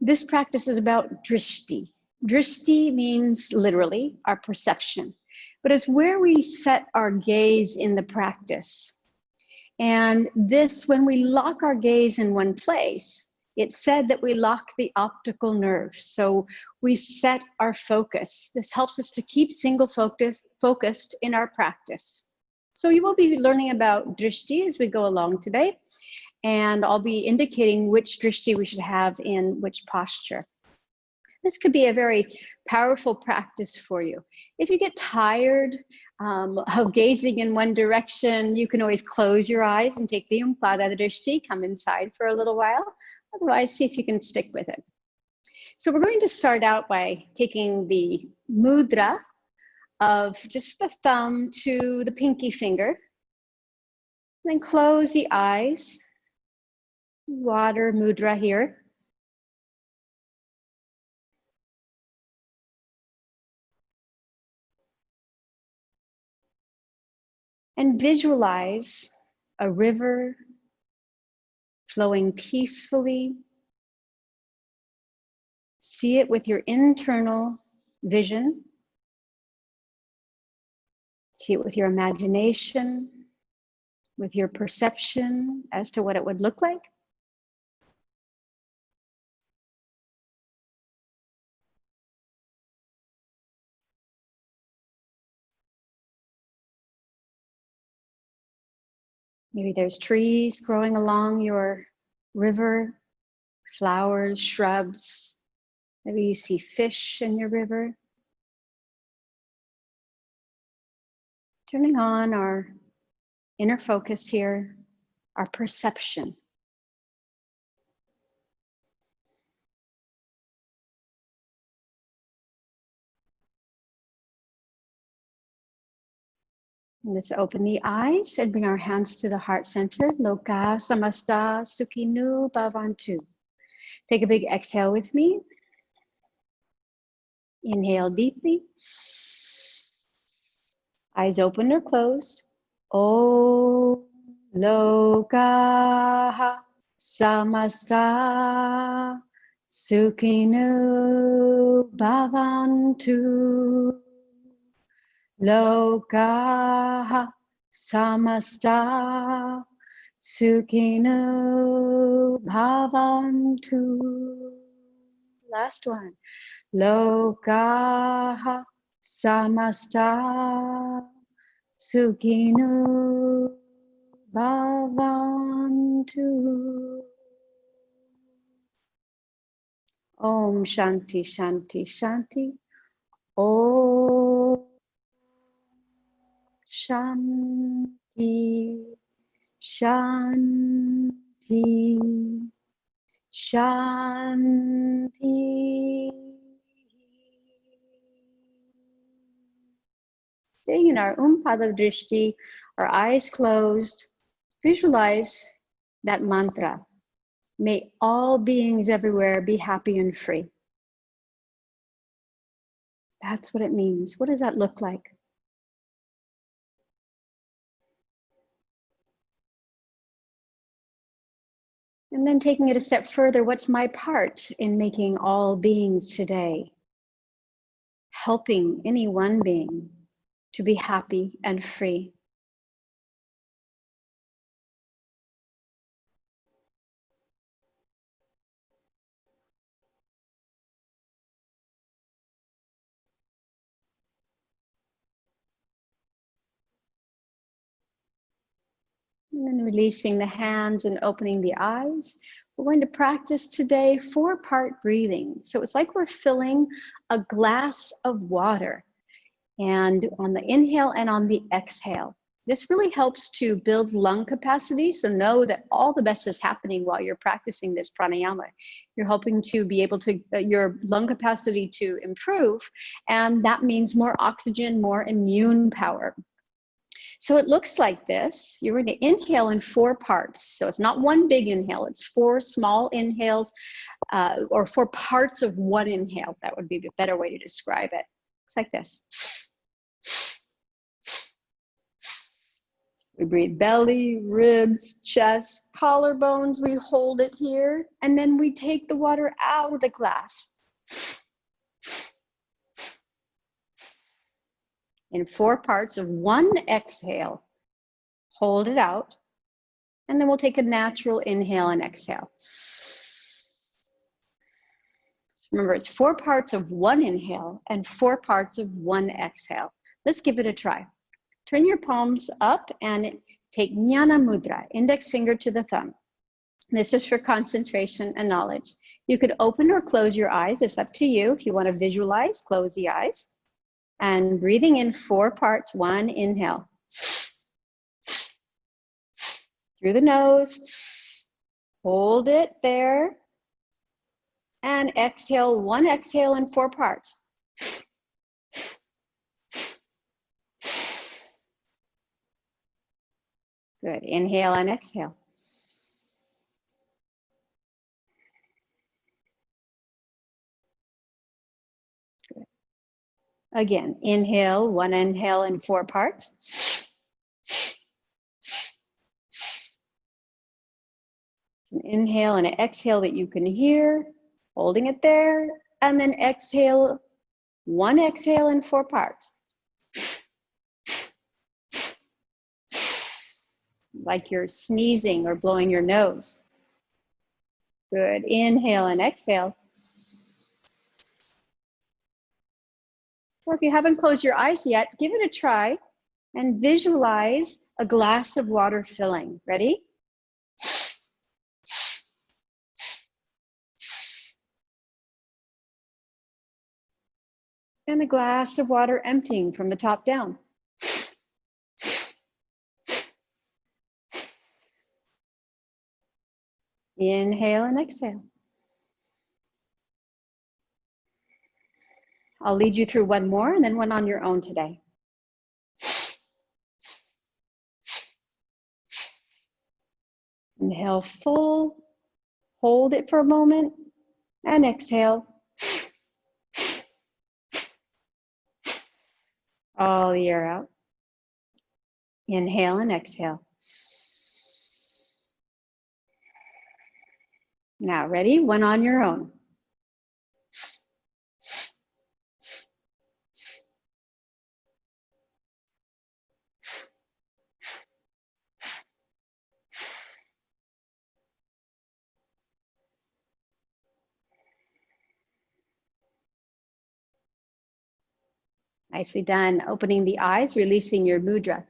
This practice is about Drishti. Drishti means literally our perception, but it's where we set our gaze in the practice. And this, when we lock our gaze in one place, it's said that we lock the optical nerves. So we set our focus. This helps us to keep single focused in our practice. So you will be learning about Drishti as we go along today. And I'll be indicating which Drishti we should have in which posture. This could be a very powerful practice for you. If you get tired of gazing in one direction, you can always close your eyes and take the Umpada Drishti, come inside for a little while. Otherwise, see if you can stick with it. So we're going to start out by taking the mudra of just the thumb to the pinky finger. Then close the eyes. Water mudra here. And visualize a river flowing peacefully. See it with your internal vision. See it with your imagination, with your perception as to what it would look like. Maybe there's trees growing along your river, flowers, shrubs. Maybe you see fish in your river. Turning on our inner focus here, our perception. Let's open the eyes and bring our hands to the heart center. Loka samasta sukhinu bhavantu. Take a big exhale with me. Inhale deeply. Eyes open or closed. Om loka samasta sukhinu bhavantu. Loka samasta sukhinu bhavantu. Last one. Loka samasta sukhinu bhavantu. Om Shanti Shanti Shanti. Om Shanti, Shanti, Shanti. Staying in our Umpada Drishti, our eyes closed, visualize that mantra. May all beings everywhere be happy and free. That's what it means. What does that look like? And then taking it a step further, what's my part in making all beings today? Helping any one being to be happy and free. And then releasing the hands and opening the eyes. We're going to practice today 4-part breathing. So it's like we're filling a glass of water, and on the inhale and on the exhale. This really helps to build lung capacity. So know that all the best is happening while you're practicing this pranayama. You're hoping to be able to, your lung capacity to improve, and that means more oxygen, more immune power. So it looks like this. You're going to inhale in 4 parts. So it's not one big inhale, it's 4 small inhales, or 4 parts of one inhale. That would be a better way to describe it. It's like this. We breathe belly, ribs, chest, collarbones. We hold it here, and then we take the water out of the glass. In 4 parts of 1 exhale, hold it out, and then we'll take a natural inhale and exhale. Remember, it's 4 parts of 1 inhale and 4 parts of 1 exhale. Let's give it a try. Turn your palms up and take Jnana Mudra, index finger to the thumb. This is for concentration and knowledge. You could open or close your eyes. It's up to you. If you want to visualize, close the eyes. And breathing in 4 parts, 1 inhale. Through the nose, hold it there. And exhale, 1 exhale in 4 parts. Good, inhale and exhale. Good. Again, inhale, 1 inhale in 4 parts. An inhale and an exhale that you can hear, holding it there, and then exhale, 1 exhale in 4 parts. Like you're sneezing or blowing your nose. Good, inhale and exhale. Or if you haven't closed your eyes yet, give it a try and visualize a glass of water filling. Ready? And a glass of water emptying from the top down. Inhale and exhale. I'll lead you through one more and then one on your own today. Inhale full, hold it for a moment, and exhale. All the air out. Inhale and exhale. Now, ready? One on your own. Nicely done. Opening the eyes, releasing your mudra.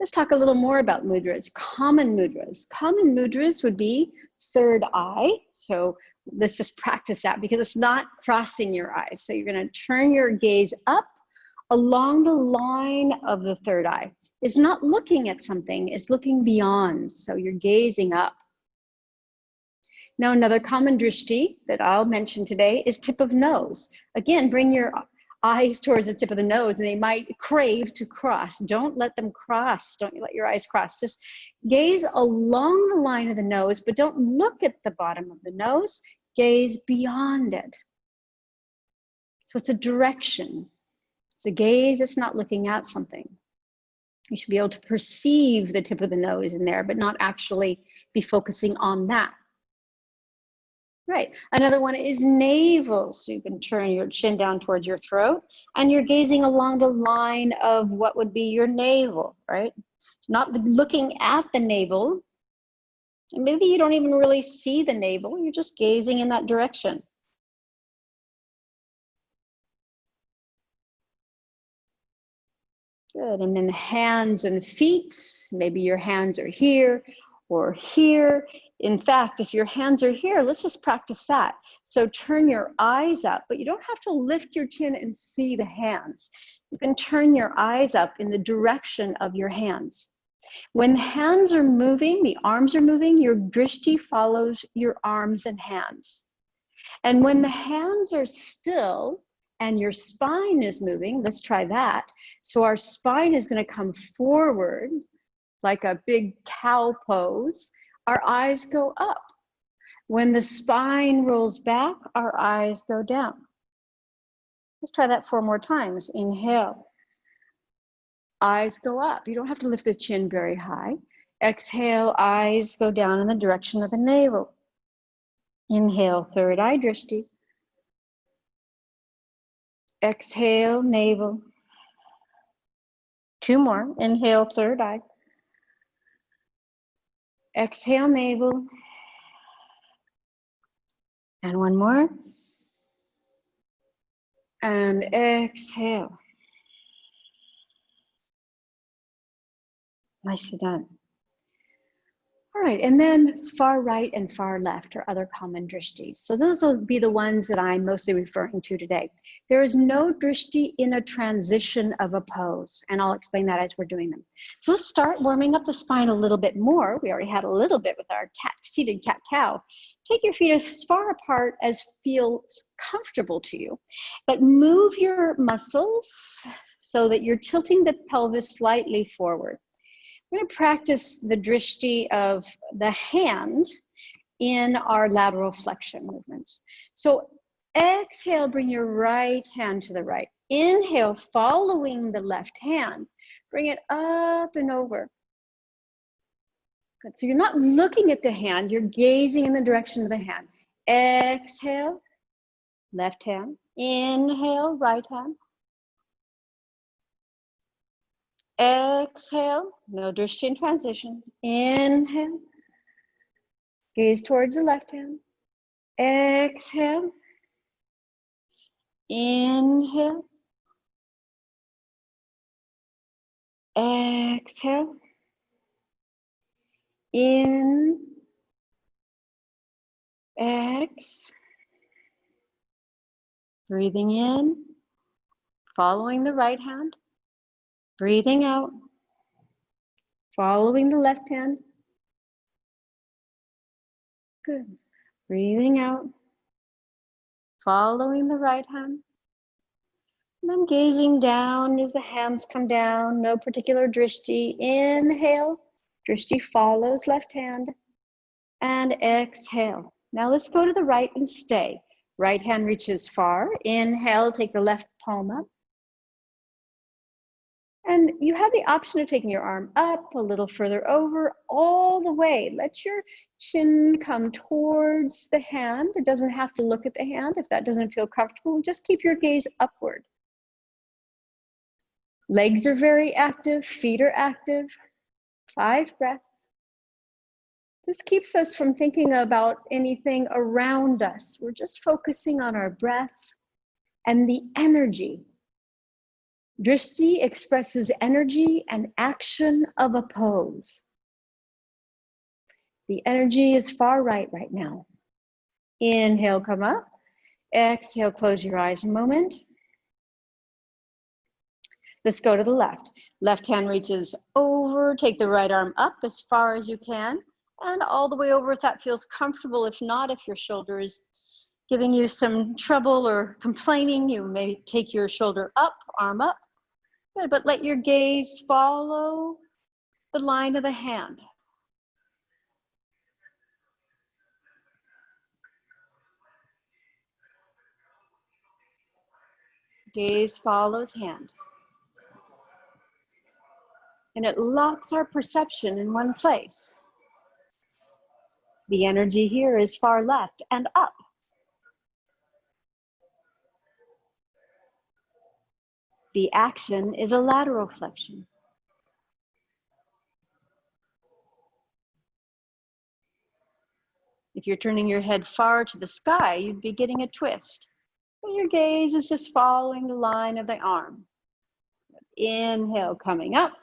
Let's talk a little more about mudras, common mudras. Common mudras would be third eye. So let's just practice that because it's not crossing your eyes. So you're going to turn your gaze up along the line of the third eye. It's not looking at something, it's looking beyond. So you're gazing up. Now, another common drishti that I'll mention today is tip of nose. Again, bring your eyes towards the tip of the nose and they might crave to cross. Don't let them cross. Don't let your eyes cross. Just gaze along the line of the nose, but don't look at the bottom of the nose. Gaze beyond it. So it's a direction. It's a gaze. It's not looking at something. You should be able to perceive the tip of the nose in there, but not actually be focusing on that. Right. Another one is navel. So you can turn your chin down towards your throat and you're gazing along the line of what would be your navel, right? Not looking at the navel. And maybe you don't even really see the navel. You're just gazing in that direction. Good. And then hands and feet. Maybe your hands are here or here. In fact, if your hands are here, let's just practice that. So turn your eyes up, but you don't have to lift your chin and see the hands. You can turn your eyes up in the direction of your hands. When the hands are moving, the arms are moving, your drishti follows your arms and hands. And when the hands are still and your spine is moving, let's try that. So our spine is going to come forward like a big cow pose. Our eyes go up. When the spine rolls back, our eyes go down. Let's try that 4 more times. Inhale. eyes go up. You don't have to lift the chin very high. Exhale, eyes go down in the direction of the navel. Inhale, third eye drishti. Exhale, navel. Two more. Inhale, third eye. Exhale, navel. And one more. And exhale. Nicely done. All right, and then far right and far left are other common drishtis. So those will be the ones that I'm mostly referring to today. There is no drishti in a transition of a pose, and I'll explain that as we're doing them. So let's start warming up the spine a little bit more. We already had a little bit with our seated cat-cow. Take your feet as far apart as feels comfortable to you, but move your muscles so that you're tilting the pelvis slightly forward. We're going to practice the drishti of the hand in our lateral flexion movements. So exhale, bring your right hand to the right. Inhale, following the left hand. Bring it up and over. Good. So you're not looking at the hand, you're gazing in the direction of the hand. Exhale, left hand. Inhale, right hand. Exhale, no drishti in transition. Inhale, gaze towards the left hand. Exhale, inhale, exhale, in, ex, breathing in, following the right hand, breathing out, following the left hand. Good. Breathing out, following the right hand. And then gazing down as the hands come down, no particular drishti. Inhale, drishti follows left hand, and exhale. Now let's go to the right and stay. Right hand reaches far. Inhale, take the left palm up. And you have the option of taking your arm up, a little further over, all the way. Let your chin come towards the hand. It doesn't have to look at the hand if that doesn't feel comfortable. Just keep your gaze upward. Legs are very active, feet are active. 5 breaths. This keeps us from thinking about anything around us. We're just focusing on our breath and the energy. Drishti expresses energy and action of a pose. The energy is far right now. Inhale, come up. Exhale, close your eyes a moment. Let's go to the left. Left hand reaches over, take the right arm up as far as you can, and all the way over if that feels comfortable. If not, if your shoulder is giving you some trouble or complaining, you may take your shoulder up, arm up. Good, but let your gaze follow the line of the hand. Gaze follows hand. And it locks our perception in one place. The energy here is far left and up. The action is a lateral flexion. If you're turning your head far to the sky, you'd be getting a twist. But your gaze is just following the line of the arm. Inhale, coming up.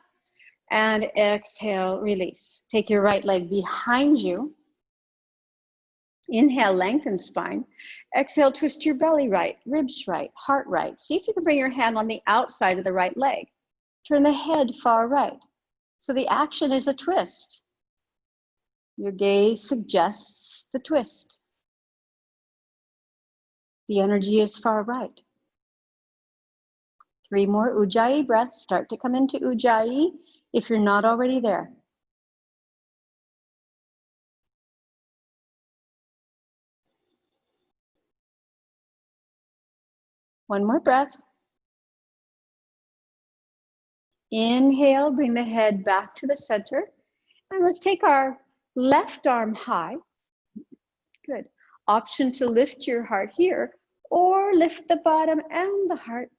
And exhale, release. Take your right leg behind you. Inhale, lengthen spine. Exhale, twist your belly right, ribs right, heart right. See if you can bring your hand on the outside of the right leg. Turn the head far right. So the action is a twist. Your gaze suggests the twist. The energy is far right. 3 more Ujjayi breaths. Start to come into Ujjayi if you're not already there. One more breath. Inhale, bring the head back to the center. And let's take our left arm high. Good. Option to lift your heart here or lift the bottom and the heart.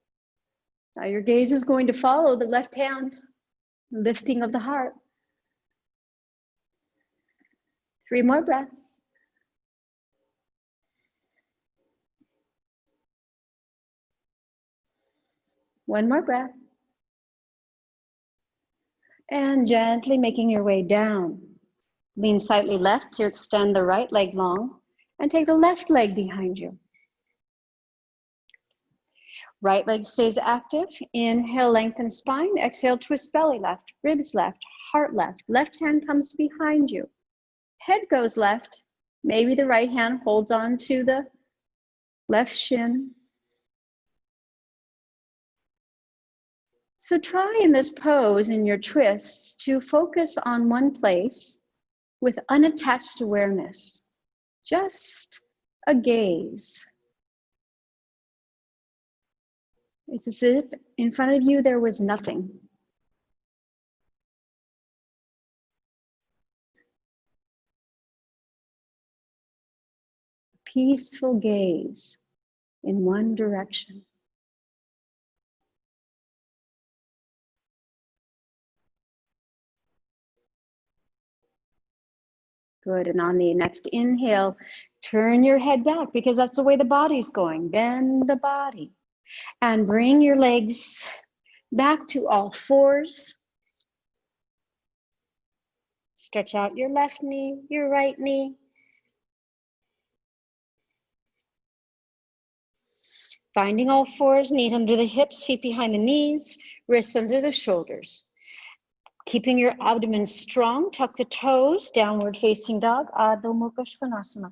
Now your gaze is going to follow the left hand, lifting of the heart. 3 more breaths. One more breath. And gently making your way down. Lean slightly left to extend the right leg long and take the left leg behind you. Right leg stays active. Inhale, lengthen spine. Exhale, twist belly left, ribs left, heart left. Left hand comes behind you. Head goes left. Maybe the right hand holds on to the left shin. So try in this pose, in your twists, to focus on one place with unattached awareness. Just a gaze. It's as if in front of you there was nothing. Peaceful gaze in one direction. Good, and on the next inhale, turn your head back because that's the way the body's going. Bend the body and bring your legs back to all fours. Stretch out your left knee, your right knee. Finding all fours, knees under the hips, feet behind the knees, wrists under the shoulders. Keeping your abdomen strong, tuck the toes, downward facing dog, Adho Mukha Svanasana.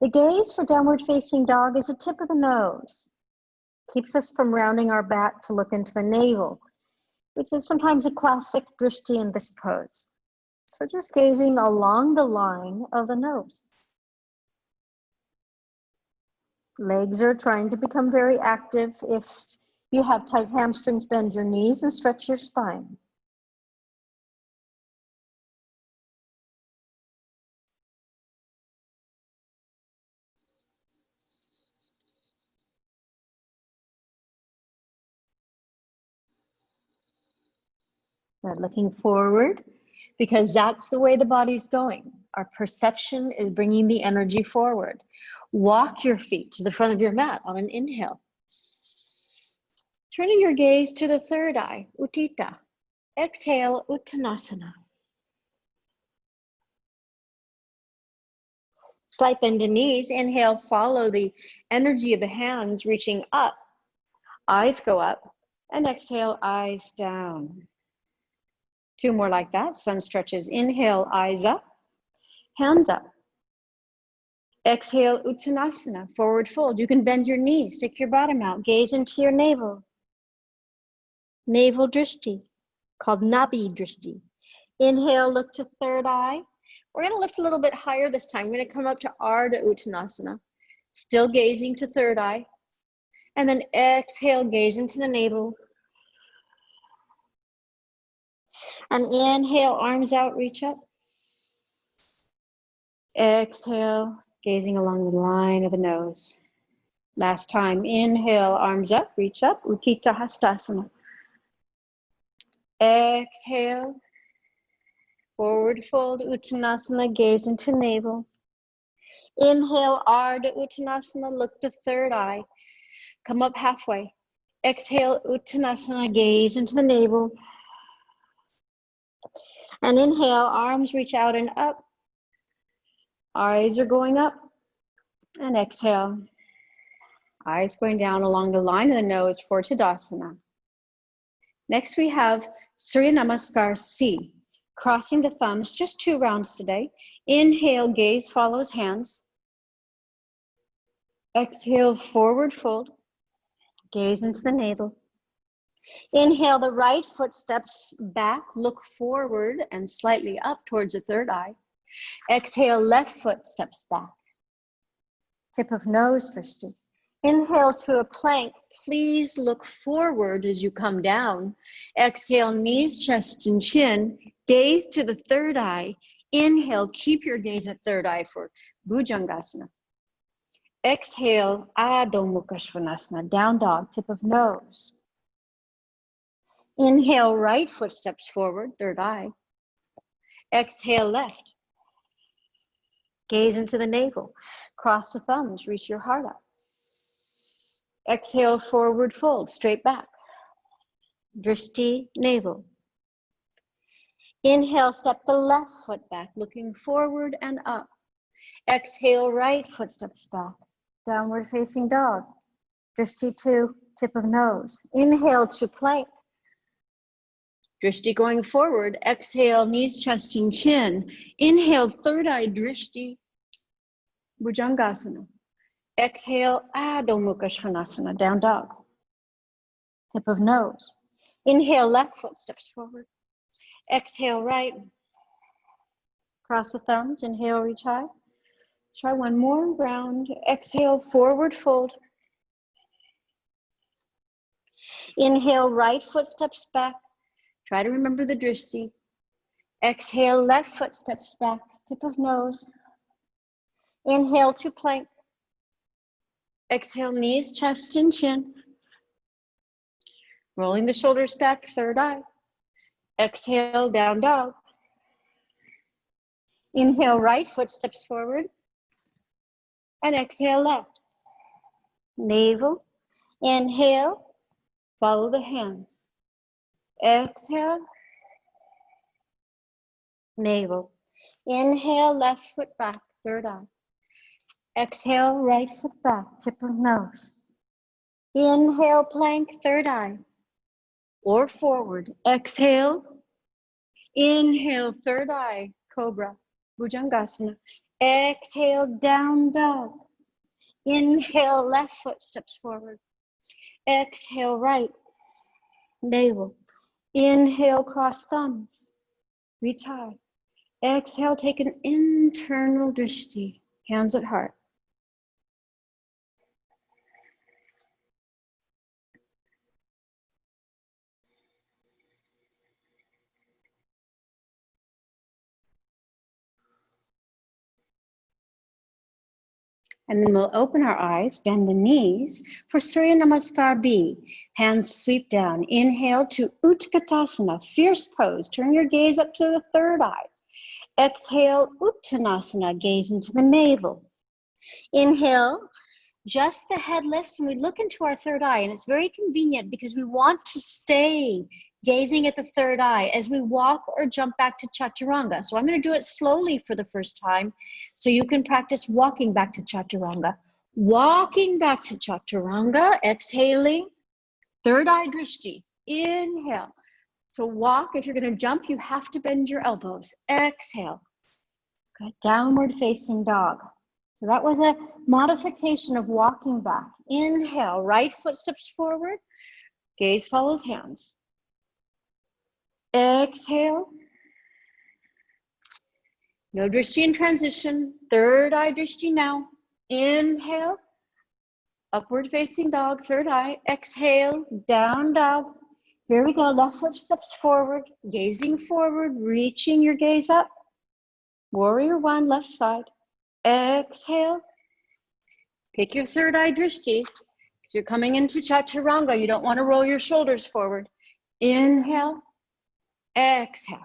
The gaze for downward facing dog is the tip of the nose. Keeps us from rounding our back to look into the navel, which is sometimes a classic drishti in this pose. So just gazing along the line of the nose. Legs are trying to become very active. If you have tight hamstrings, bend your knees and stretch your spine. Looking forward, because that's the way the body's going. Our perception is bringing the energy forward. Walk your feet to the front of your mat on an inhale. Turning your gaze to the third eye, Utthita. Exhale, Uttanasana. Slight bend in knees. Inhale, follow the energy of the hands reaching up. Eyes go up. And exhale, eyes down. 2 more like that. Sun stretches. Inhale, eyes up. Hands up. Exhale, Uttanasana, forward fold. You can bend your knees, stick your bottom out, gaze into your navel. Navel drishti, called Nabi drishti. Inhale, look to third eye. We're going to lift a little bit higher this time. We're going to come up to Ardha Uttanasana, still gazing to third eye. And then exhale, gaze into the navel. And inhale, arms out, reach up. Exhale, gazing along the line of the nose. Last time, inhale, arms up, reach up, Utthita Hastasana. Exhale, forward fold, Uttanasana, gaze into navel. Inhale, Ardha Uttanasana, look to third eye. Come up halfway. Exhale, Uttanasana, gaze into the navel. And inhale, arms reach out and up. Eyes are going up. And exhale. Eyes going down along the line of the nose for Tadasana. Next we have Surya Namaskar C. Crossing the thumbs, just 2 rounds today. Inhale, gaze follows hands. Exhale, forward fold. Gaze into the navel. Inhale, the right foot steps back, look forward and slightly up towards the third eye. Exhale, left foot steps back. Tip of nose, Drishti. Inhale to a plank. Please look forward as you come down. Exhale, knees, chest, and chin. Gaze to the third eye. Inhale, keep your gaze at third eye for Bhujangasana. Exhale, Adho Mukha Svanasana, down dog, tip of nose. Inhale, right foot steps forward, third eye. Exhale, left. Gaze into the navel. Cross the thumbs, reach your heart out. Exhale, forward fold, straight back. Drishti, navel. Inhale, step the left foot back, looking forward and up. Exhale, right foot steps back. Downward facing dog. Drishti 2, tip of nose. Inhale to plank. Drishti going forward. Exhale, knees, chest, and chin. Inhale, third eye, Drishti, Bhujangasana. Exhale, Adho Mukha Svanasana, down dog. Tip of nose. Inhale, left foot steps forward. Exhale, right. Cross the thumbs, inhale, reach high. Let's try one more round. Exhale, forward fold. Inhale, right foot steps back. Try to remember the drishti. Exhale, left foot steps back, tip of nose. Inhale to plank. Exhale, knees, chest, and chin. Rolling the shoulders back, third eye. Exhale, down dog. Inhale, right foot steps forward. And exhale, left. Navel. Inhale, follow the hands. Exhale, navel. Inhale, left foot back, third eye. Exhale, right foot back, tip of nose. Inhale, plank, third eye, or forward. Exhale. Inhale, third eye, cobra, Bhujangasana. Exhale, down dog. Inhale, left foot steps forward. Exhale, right, navel. Inhale, cross thumbs, reach high. Exhale, take an internal drishti, hands at heart. And then we'll open our eyes, bend the knees for Surya Namaskar B. Hands sweep down. Inhale to Utkatasana, fierce pose. Turn your gaze up to the third eye. Exhale, Uttanasana, gaze into the navel. Inhale, just the head lifts and we look into our third eye. And it's very convenient because we want to stay gazing at the third eye as we walk or jump back to Chaturanga. So I'm going to do it slowly for the first time so you can practice walking back to Chaturanga. Walking back to Chaturanga, exhaling, third eye drishti, inhale. So walk, if you're going to jump, you have to bend your elbows. Exhale. Good. Downward facing dog. So that was a modification of walking back. Inhale, right foot steps forward, gaze follows hands. Exhale. No drishti in transition. Third eye drishti now. Inhale. Upward facing dog, third eye. Exhale, down dog. Here we go. Left foot steps forward, gazing forward, reaching your gaze up. Warrior one, left side. Exhale. Pick your third eye drishti. So you're coming into Chaturanga. You don't want to roll your shoulders forward. Inhale. Exhale.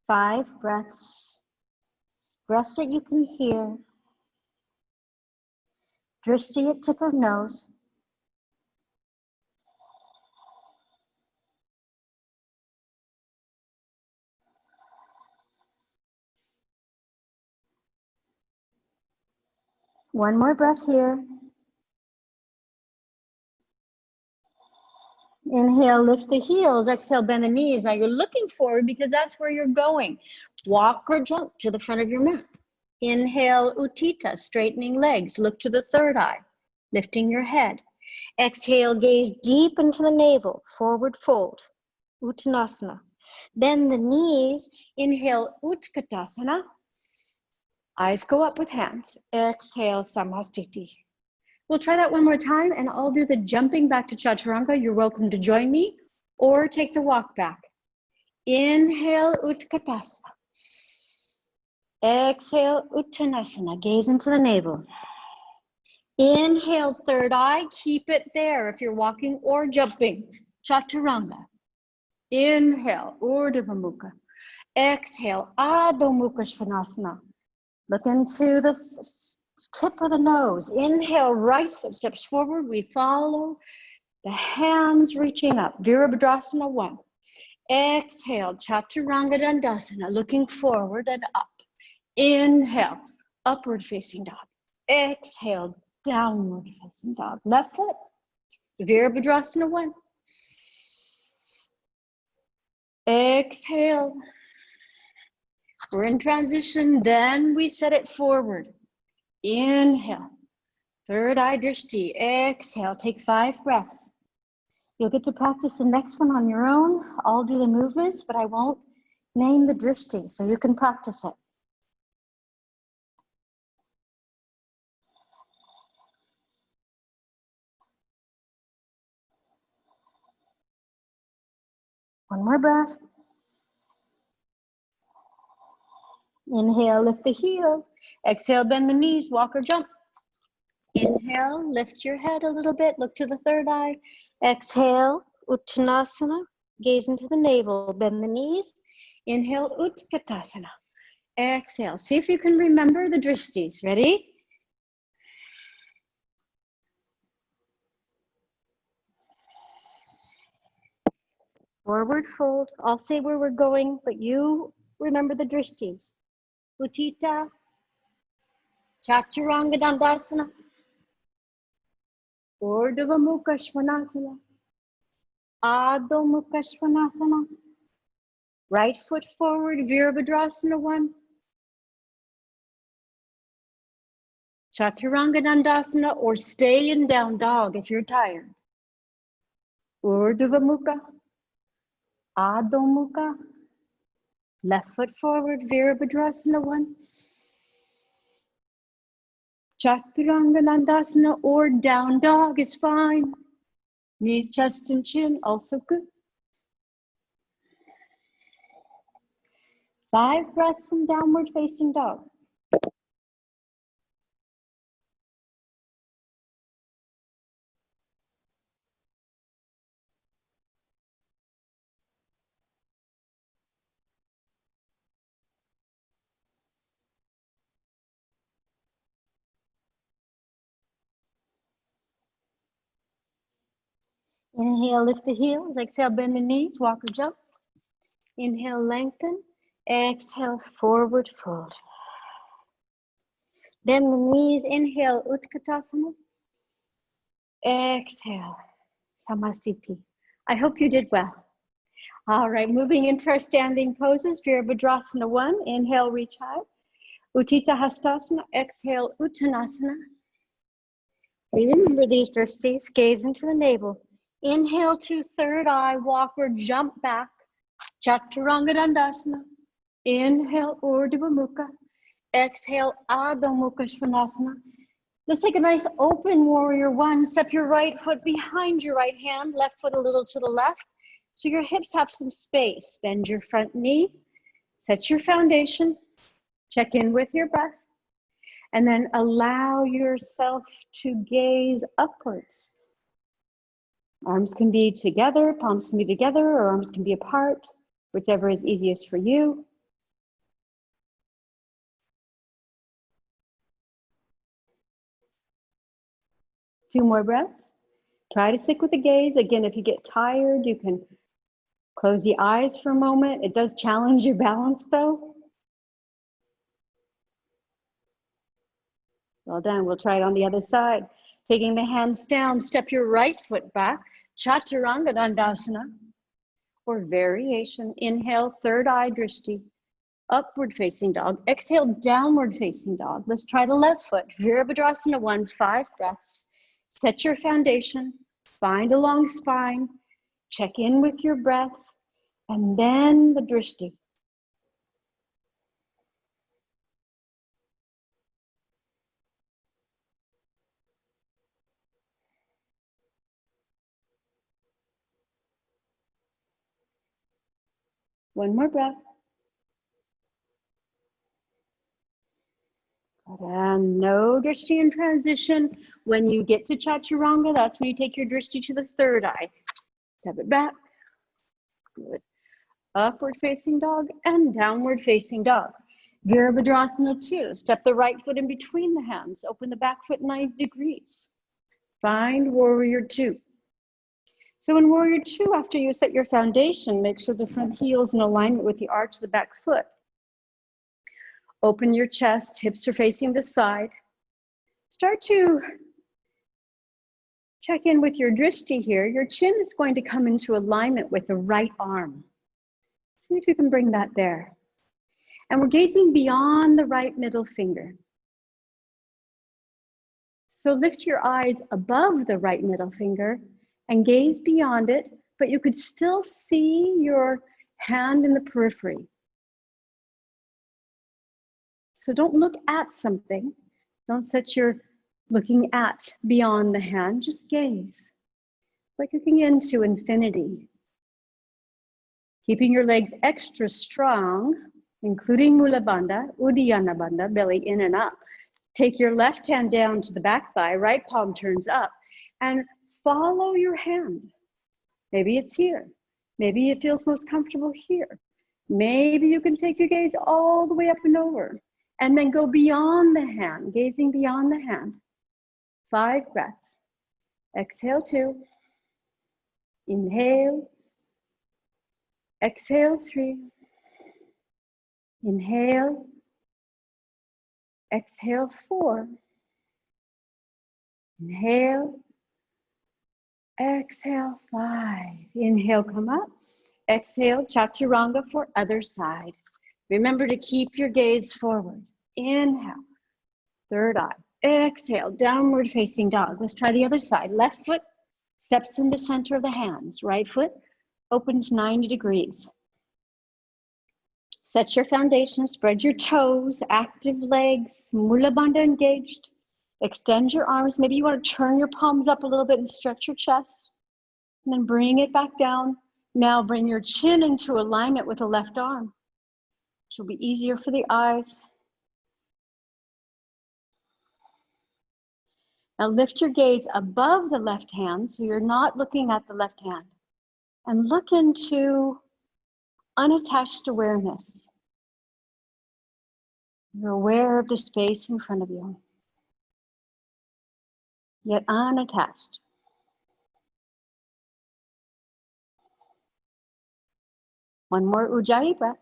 5 breaths. Breaths that you can hear. Drishti at tip of nose. One more breath here. Inhale, lift the heels. Exhale, bend the knees. Now you're looking forward because that's where you're going. Walk or jump to the front of your mat. Inhale, Utthita, straightening legs. Look to the third eye, lifting your head. Exhale, gaze deep into the navel. Forward fold, Uttanasana. Bend the knees. Inhale, Utkatasana. Eyes go up with hands. Exhale, Samastiti. We'll try that one more time, and I'll do the jumping back to Chaturanga. You're welcome to join me, or take the walk back. Inhale, Utkatasana. Exhale, Uttanasana. Gaze into the navel. Inhale, third eye. Keep it there if you're walking or jumping. Chaturanga. Inhale, Urdhva Mukha. Exhale, Adho Mukha Svanasana. Look into the tip of the nose. Inhale, right foot steps forward. We follow the hands reaching up. Virabhadrasana 1. Exhale, Chaturanga Dandasana, looking forward and up. Inhale, upward facing dog. Exhale, downward facing dog. Left foot, Virabhadrasana 1. Exhale. We're in transition, then we set it forward. Inhale, third eye drishti. Exhale, take 5 breaths. You'll get to practice the next one on your own. I'll do the movements, but I won't name the drishti, so you can practice it. One more breath. Inhale, lift the heels. Exhale, bend the knees, walk or jump. Inhale, lift your head a little bit, look to the third eye. Exhale, Uttanasana, gaze into the navel, bend the knees. Inhale, Utkatasana. Exhale, see if you can remember the drishtis. Ready? Forward fold. I'll say where we're going, but you remember the drishtis. Utthita, Chaturanga Dandasana, Urdhva Mukha Svanasana, Adho Mukha Svanasana. Right foot forward, Virabhadrasana 1. Chaturanga Dandasana, or stay in down dog if you're tired. Urdhva Mukha, Adho Mukha. Left foot forward, Virabhadrasana 1. Chaturanga Dandasana or down dog is fine. Knees, chest, and chin, also good. 5 breaths in downward facing dog. Inhale, lift the heels. Exhale, bend the knees, walk or jump. Inhale, lengthen. Exhale, forward fold. Bend the knees. Inhale, Utkatasana. Exhale, Samastiti. I hope you did well. All right, moving into our standing poses. Virabhadrasana 1. Inhale, reach high. Utthita Hastasana. Exhale, Uttanasana. Remember these drishtis. Gaze into the navel. Inhale to third eye, walk or jump back. Chaturanga Dandasana. Inhale, Urdhva Mukha. Exhale, Adho Mukha Svanasana. Let's take a nice open warrior 1. Step your right foot behind your right hand, left foot a little to the left, so your hips have some space. Bend your front knee, set your foundation, check in with your breath, and then allow yourself to gaze upwards. Arms can be together, palms can be together, or arms can be apart, whichever is easiest for you. Two more breaths. Try to stick with the gaze. Again, if you get tired, you can close the eyes for a moment. It does challenge your balance though. Well done. We'll try it on the other side. Taking the hands down, step your right foot back. Chaturanga Dandasana, or variation. Inhale, third eye drishti. Upward facing dog. Exhale, downward facing dog. Let's try the left foot. Virabhadrasana 1, 5 breaths. Set your foundation. Find a long spine. Check in with your breath. And then the drishti. One more breath. And no drishti in transition. When you get to chaturanga, that's when you take your drishti to the third eye. Step it back. Good. Upward facing dog and downward facing dog. Virabhadrasana 2. Step the right foot in between the hands. Open the back foot 90 degrees. Find warrior 2. So in warrior 2, after you set your foundation, make sure the front heel is in alignment with the arch of the back foot. Open your chest, hips are facing the side. Start to check in with your drishti here. Your chin is going to come into alignment with the right arm. See if you can bring that there. And we're gazing beyond the right middle finger. So lift your eyes above the right middle finger and gaze beyond it, but you could still see your hand in the periphery. So don't look at something. Don't set your looking at beyond the hand, just gaze. Like looking into infinity. Keeping your legs extra strong, including Mula Bandha, Uddiyana Bandha, belly in and up. Take your left hand down to the back thigh, right palm turns up, and follow your hand. Maybe it's here. Maybe it feels most comfortable here. Maybe you can take your gaze all the way up and over, and then go beyond the hand, gazing beyond the hand. 5 breaths. Exhale 2. Inhale. Exhale 3. Inhale. Exhale 4. Inhale. Exhale 5. Inhale, come up. Exhale, chaturanga for other side. Remember to keep your gaze forward. Inhale. Third eye. Exhale, downward facing dog. Let's try the other side. Left foot steps in the center of the hands. Right foot opens 90 degrees. Set your foundation, spread your toes, active legs, Mula Bandha engaged. Extend your arms. Maybe you want to turn your palms up a little bit and stretch your chest. And then bring it back down. Now bring your chin into alignment with the left arm, which will be easier for the eyes. Now lift your gaze above the left hand so you're not looking at the left hand. And look into unattached awareness. You're aware of the space in front of you, yet unattached. One more Ujjayi breath.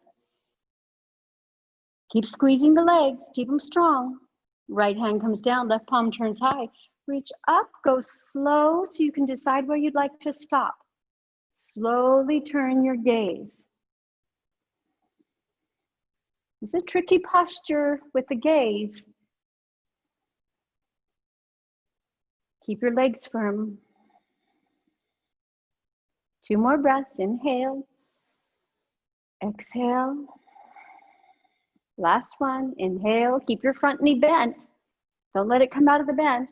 Keep squeezing the legs, keep them strong. Right hand comes down, left palm turns high. Reach up, go slow so you can decide where you'd like to stop. Slowly turn your gaze. It's a tricky posture with the gaze. Keep your legs firm. 2 more breaths. Inhale. Exhale. Last one. Inhale. Keep your front knee bent. Don't let it come out of the bend.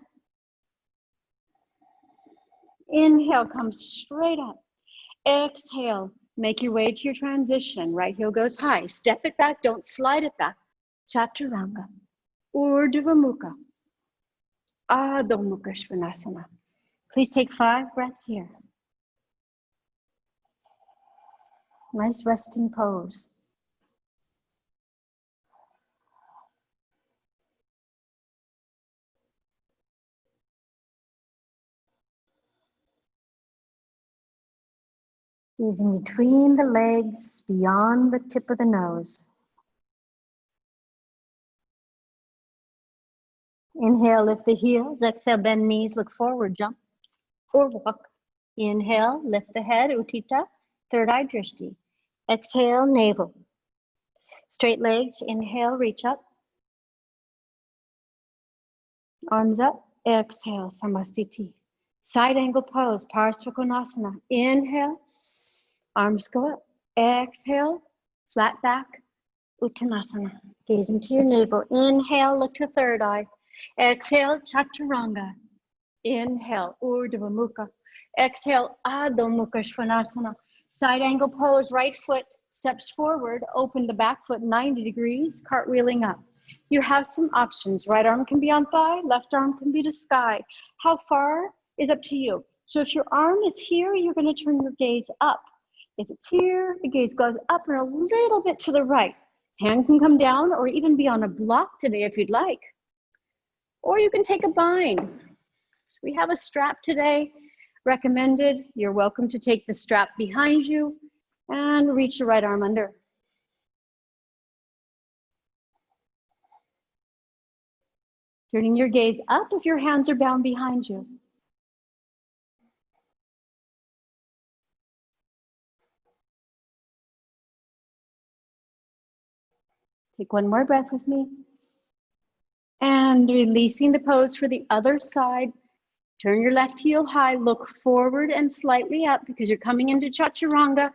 Inhale, come straight up. Exhale, make your way to your transition. Right heel goes high. Step it back, don't slide it back. Chaturanga, Urdhva Mukha, Adho Mukha Svanasana. Please take 5 breaths here. Nice resting pose. Gazing between the legs, beyond the tip of the nose. Inhale, lift the heels. Exhale, bend knees, look forward, jump or walk. Inhale, lift the head, Utthita, third eye Drishti. Exhale, navel. Straight legs, inhale, reach up. Arms up, exhale, Samastiti. Side angle pose, Parsvakonasana. Inhale, arms go up. Exhale, flat back, Uttanasana. Gaze into your navel. Inhale, look to third eye. Exhale, Chaturanga. Inhale, Urdhva Mukha. Exhale, Adho Mukha Svanasana. Side angle pose, right foot Steps forward, open the back foot 90 degrees, cartwheeling up. You have some options. Right arm can be on thigh, left arm can be to sky. How far is up to you. So if your arm is here, you're going to turn your gaze up. If it's here, the gaze goes up and a little bit to the right. Hand can come down or even be on a block today if you'd like. Or you can take a bind. We have a strap today recommended. You're welcome to take the strap behind you and reach the right arm under. Turning your gaze up if your hands are bound behind you. Take one more breath with me. And releasing the pose for the other side. Turn your left heel high, look forward and slightly up because you're coming into chaturanga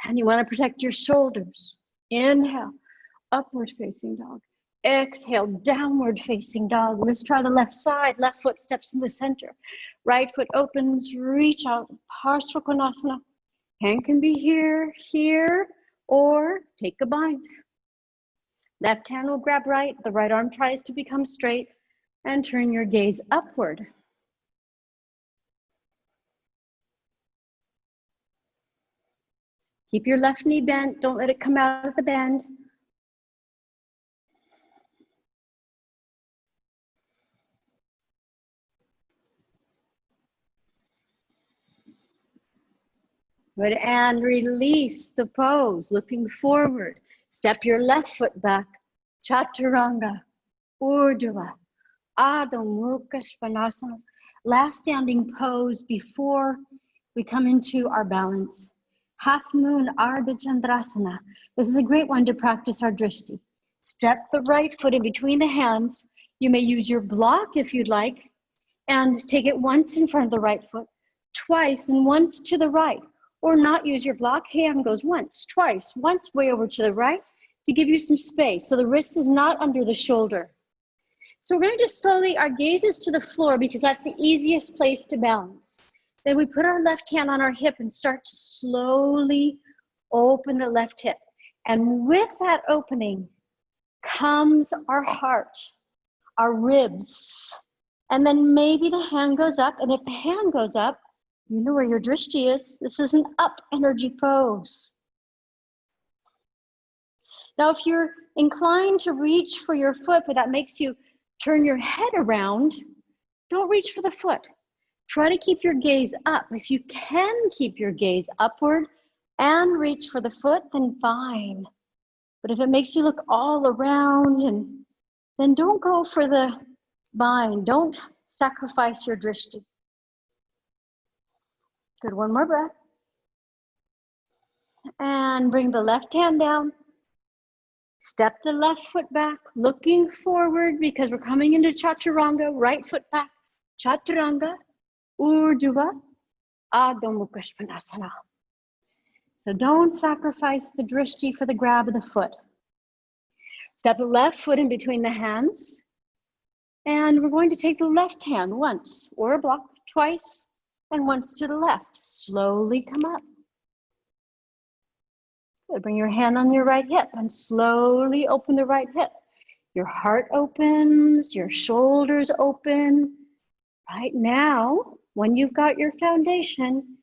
and you want to protect your shoulders. Inhale, upward facing dog. Exhale, downward facing dog. Let's try the left side. Left foot steps in the center. Right foot opens, reach out, Parsva Konasana. Hand can be here, here, or take a bind. Left hand will grab right, the right arm tries to become straight, and turn your gaze upward. Keep your left knee bent, don't let it come out of the bend. Good, and release the pose, looking forward. Step your left foot back, Chaturanga, Urdhva, Adho Mukha Svanasana. Last standing pose before we come into our balance. Half moon Ardha Chandrasana. This is a great one to practice our Drishti. Step the right foot in between the hands. You may use your block if you'd like, and take it once in front of the right foot, twice and once to the right. Or not use your block, hand goes once, twice, once way over to the right to give you some space. So the wrist is not under the shoulder. So we're gonna just slowly, our gaze is to the floor because that's the easiest place to balance. Then we put our left hand on our hip and start to slowly open the left hip. And with that opening comes our heart, our ribs. And then maybe the hand goes up, and if the hand goes up, you know where your drishti is. This is an up energy pose. Now, if you're inclined to reach for your foot, but that makes you turn your head around, don't reach for the foot. Try to keep your gaze up. If you can keep your gaze upward and reach for the foot, then fine. But if it makes you look all around, then don't go for the bind. Don't sacrifice your drishti. Good, one more breath. And bring the left hand down. Step the left foot back, looking forward because we're coming into chaturanga. Right foot back, chaturanga, urdhva, adho mukha svanasana. So don't sacrifice the drishti for the grab of the foot. Step the left foot in between the hands. And we're going to take the left hand once, or a block twice, and once to the left. Slowly come up. Good. Bring your hand on your right hip and slowly open the right hip. Your heart opens, your shoulders open. Right now, when you've got your foundation,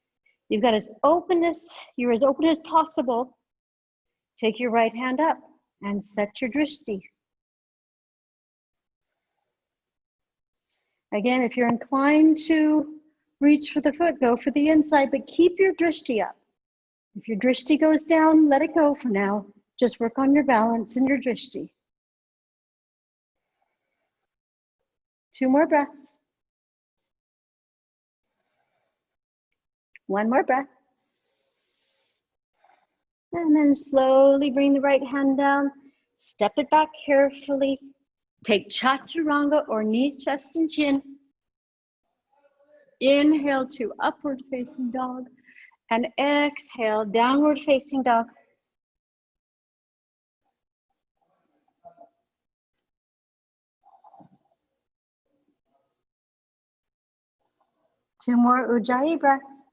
you've got you're as open as possible. Take your right hand up and set your drishti. Again, if you're inclined to reach for the foot, go for the inside, but keep your drishti up. If your drishti goes down, let it go for now. Just work on your balance and your drishti. 2 more breaths. 1 more breath. And then slowly bring the right hand down. Step it back carefully. Take chaturanga or knees, chest, and chin. Inhale to upward facing dog. And exhale, downward facing dog. Two more ujjayi breaths.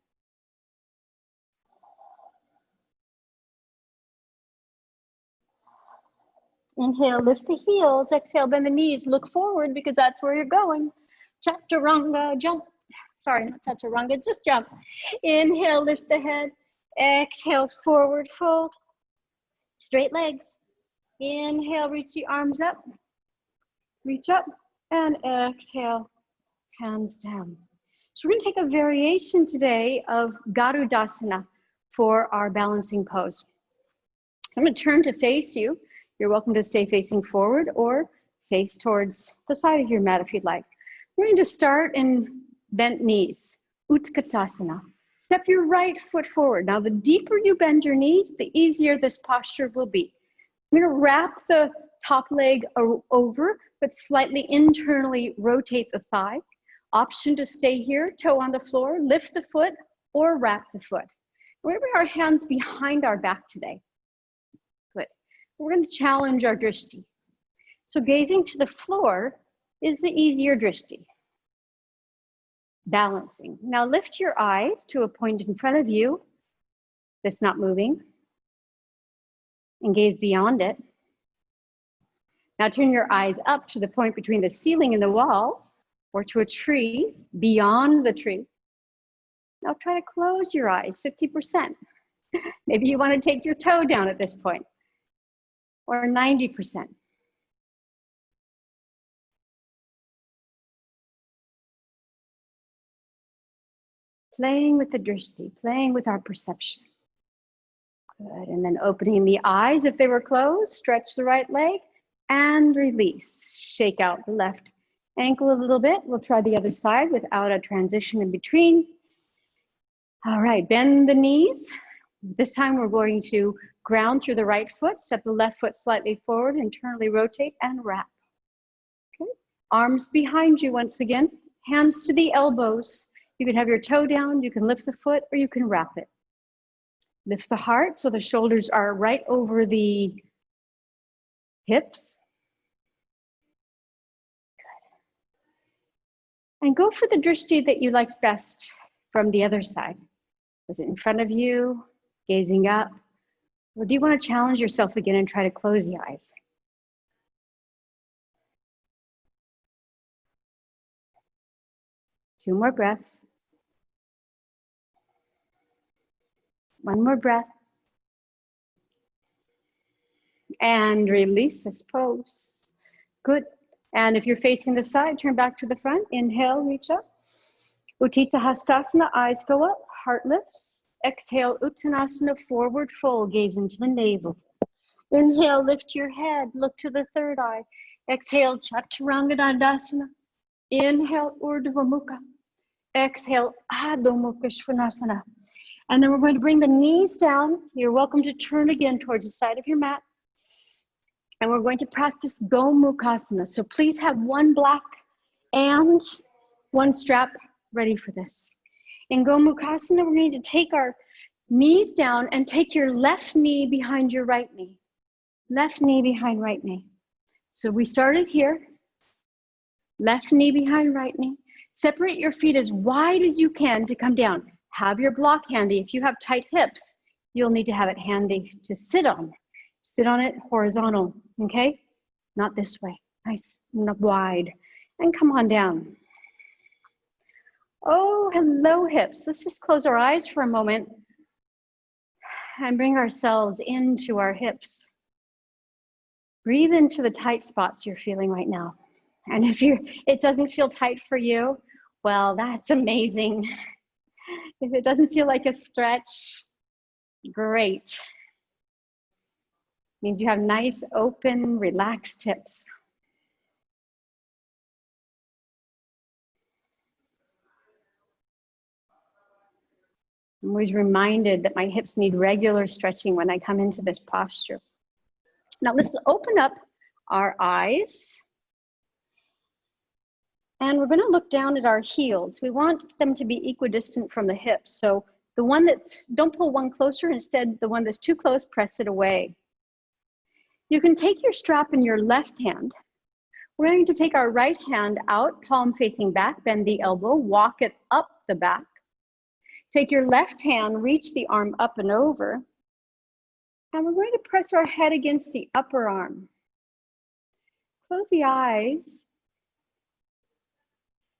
Inhale, lift the heels. Exhale, bend the knees. Look forward because that's where you're going. Chaturanga, jump. Sorry, not chaturanga, just jump. Inhale, lift the head. Exhale, forward fold. Straight legs. Inhale, reach the arms up. Reach up and exhale, hands down. So we're going to take a variation today of Garudasana for our balancing pose. I'm going to turn to face you. You're welcome to stay facing forward or face towards the side of your mat if you'd like. We're going to start in bent knees, Utkatasana. Step your right foot forward. Now, the deeper you bend your knees, the easier this posture will be. I'm going to wrap the top leg over, but slightly internally rotate the thigh. Option to stay here, toe on the floor, lift the foot, or wrap the foot. We're going to bring our hands behind our back today. Good. We're going to challenge our Drishti. So gazing to the floor is the easier Drishti. Balancing. Now lift your eyes to a point in front of you that's not moving and gaze beyond it. Now turn your eyes up to the point between the ceiling and the wall or to a tree beyond the tree. Now try to close your eyes 50%. Maybe you want to take your toe down at this point, or 90%. Playing with the Drishti, playing with our perception. Good, and then opening the eyes if they were closed, stretch the right leg and release. Shake out the left ankle a little bit. We'll try the other side without a transition in between. All right, bend the knees. This time we're going to ground through the right foot, step the left foot slightly forward, internally rotate and wrap. Okay, arms behind you once again, hands to the elbows. You can have your toe down, you can lift the foot, or you can wrap it. Lift the heart so the shoulders are right over the hips. Good. And go for the Drishti that you liked best from the other side. Was it in front of you, gazing up? Or do you want to challenge yourself again and try to close the eyes? Two more breaths. One more breath. And release this pose. Good. And if you're facing the side, turn back to the front. Inhale, reach up. Utthita Hastasana, eyes go up, heart lifts. Exhale, Uttanasana, forward fold, gaze into the navel. Inhale, lift your head, look to the third eye. Exhale, Chaturanga Dandasana. Inhale, Urdhva Mukha. Exhale, Adho Mukha Svanasana. And then we're going to bring the knees down. You're welcome to turn again towards the side of your mat. And we're going to practice Gomukhasana. So please have one block and one strap ready for this. In Gomukhasana, we're going to take our knees down and take your left knee behind your right knee. Left knee behind right knee. So we started here. Left knee behind right knee. Separate your feet as wide as you can to come down. Have your block handy. If you have tight hips, you'll need to have it handy to sit on. Sit on it horizontal, okay? Not this way. Nice, not wide. And come on down. Oh, hello, hips. Let's just close our eyes for a moment and bring ourselves into our hips. Breathe into the tight spots you're feeling right now. And if it doesn't feel tight for you, well, that's amazing. If it doesn't feel like a stretch, great. Means you have nice, open, relaxed hips. I'm always reminded that my hips need regular stretching when I come into this posture. Now let's open up our eyes. And we're going to look down at our heels. We want them to be equidistant from the hips. So the one that's, don't pull one closer, instead the one that's too close, press it away. You can take your strap in your left hand. We're going to take our right hand out, palm facing back, bend the elbow, walk it up the back. Take your left hand, reach the arm up and over. And we're going to press our head against the upper arm. Close the eyes.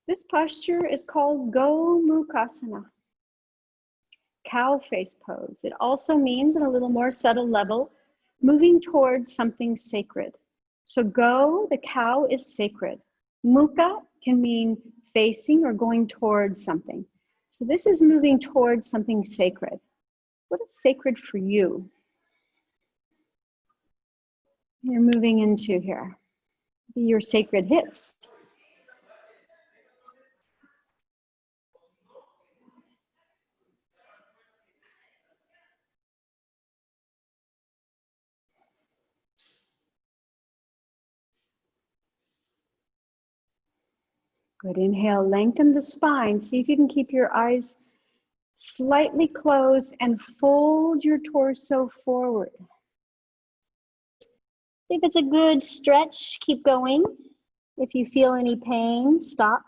This posture is called Gomukhasana, cow face pose. It also means, at a little more subtle level, moving towards something sacred. So go, the cow, is sacred. Mukha can mean facing or going towards something. So this is moving towards something sacred. What is sacred for you? You're moving into here. Your sacred hips. Good, inhale, lengthen the spine. See if you can keep your eyes slightly closed and fold your torso forward. If it's a good stretch, keep going. If you feel any pain, stop.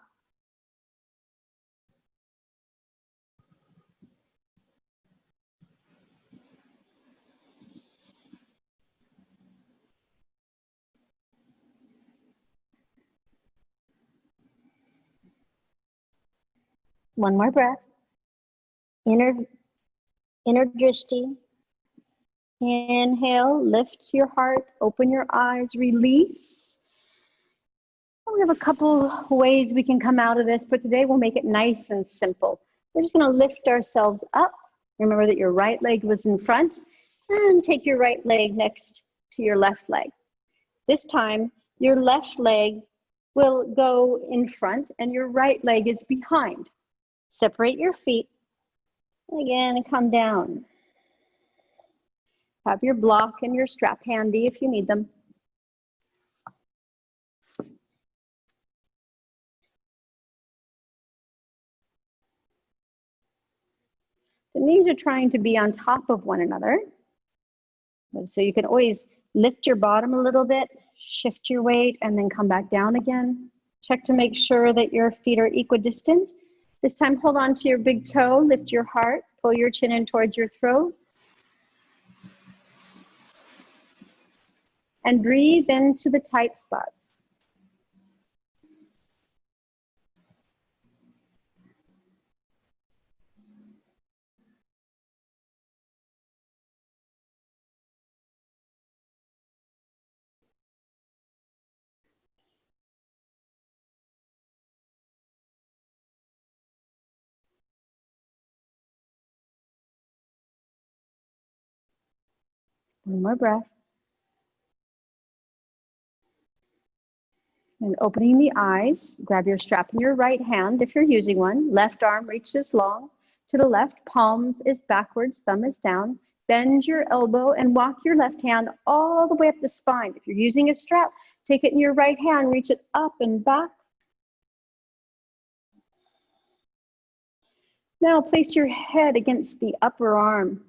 One more breath. Inner Drishti. Inhale, lift your heart, open your eyes, release. We have a couple ways we can come out of this, but today we'll make it nice and simple. We're just going to lift ourselves up. Remember that your right leg was in front, and take your right leg next to your left leg. This time, your left leg will go in front and your right leg is behind. Separate your feet. Again, come down. Have your block and your strap handy if you need them. The knees are trying to be on top of one another. So you can always lift your bottom a little bit, shift your weight, and then come back down again. Check to make sure that your feet are equidistant. This time, hold on to your big toe, lift your heart, pull your chin in towards your throat. And breathe into the tight spots. One more breath. And opening the eyes, grab your strap in your right hand if you're using one. Left arm reaches long to the left, palm is backwards, thumb is down. Bend your elbow and walk your left hand all the way up the spine. If you're using a strap, take it in your right hand, reach it up and back. Now place your head against the upper arm.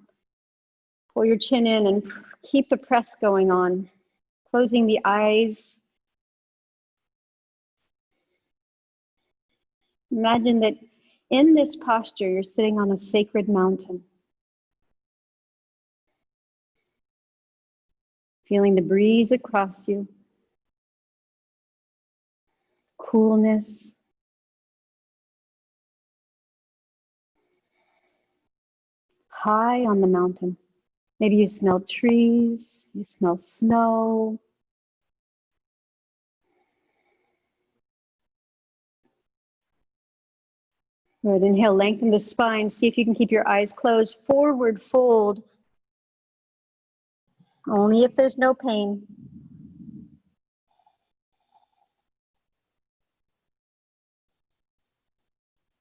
Pull your chin in and keep the press going on. Closing the eyes. Imagine that in this posture, you're sitting on a sacred mountain. Feeling the breeze across you. Coolness. High on the mountain. Maybe you smell trees, you smell snow. Good, inhale, lengthen the spine. See if you can keep your eyes closed. Forward fold. Only if there's no pain.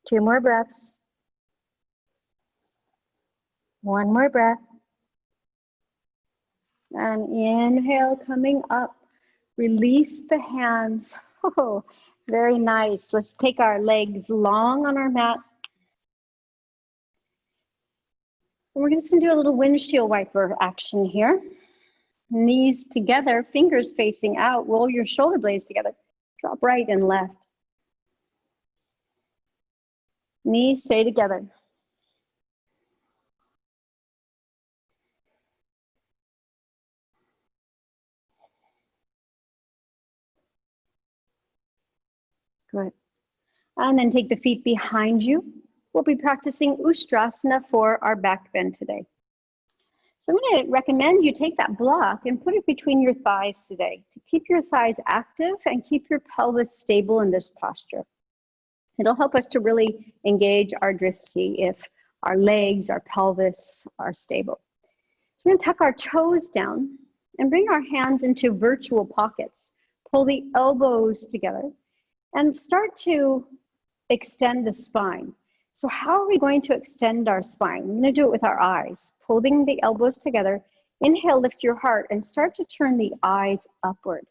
Two more breaths. One more breath. And inhale, coming up. Release the hands. Oh, very nice. Let's take our legs long on our mat. And we're just going to do a little windshield wiper action here. Knees together, fingers facing out. Roll your shoulder blades together. Drop right and left. Knees stay together. Good. And then take the feet behind you. We'll be practicing Ustrasana for our back bend today. So I'm going to recommend you take that block and put it between your thighs today to keep your thighs active and keep your pelvis stable in this posture. It'll help us to really engage our drishti if our legs, our pelvis are stable. So we're going to tuck our toes down and bring our hands into virtual pockets. Pull the elbows together and start to extend the spine. So how are we going to extend our spine? We're going to do it with our eyes. Holding the elbows together, inhale, lift your heart, and start to turn the eyes upward.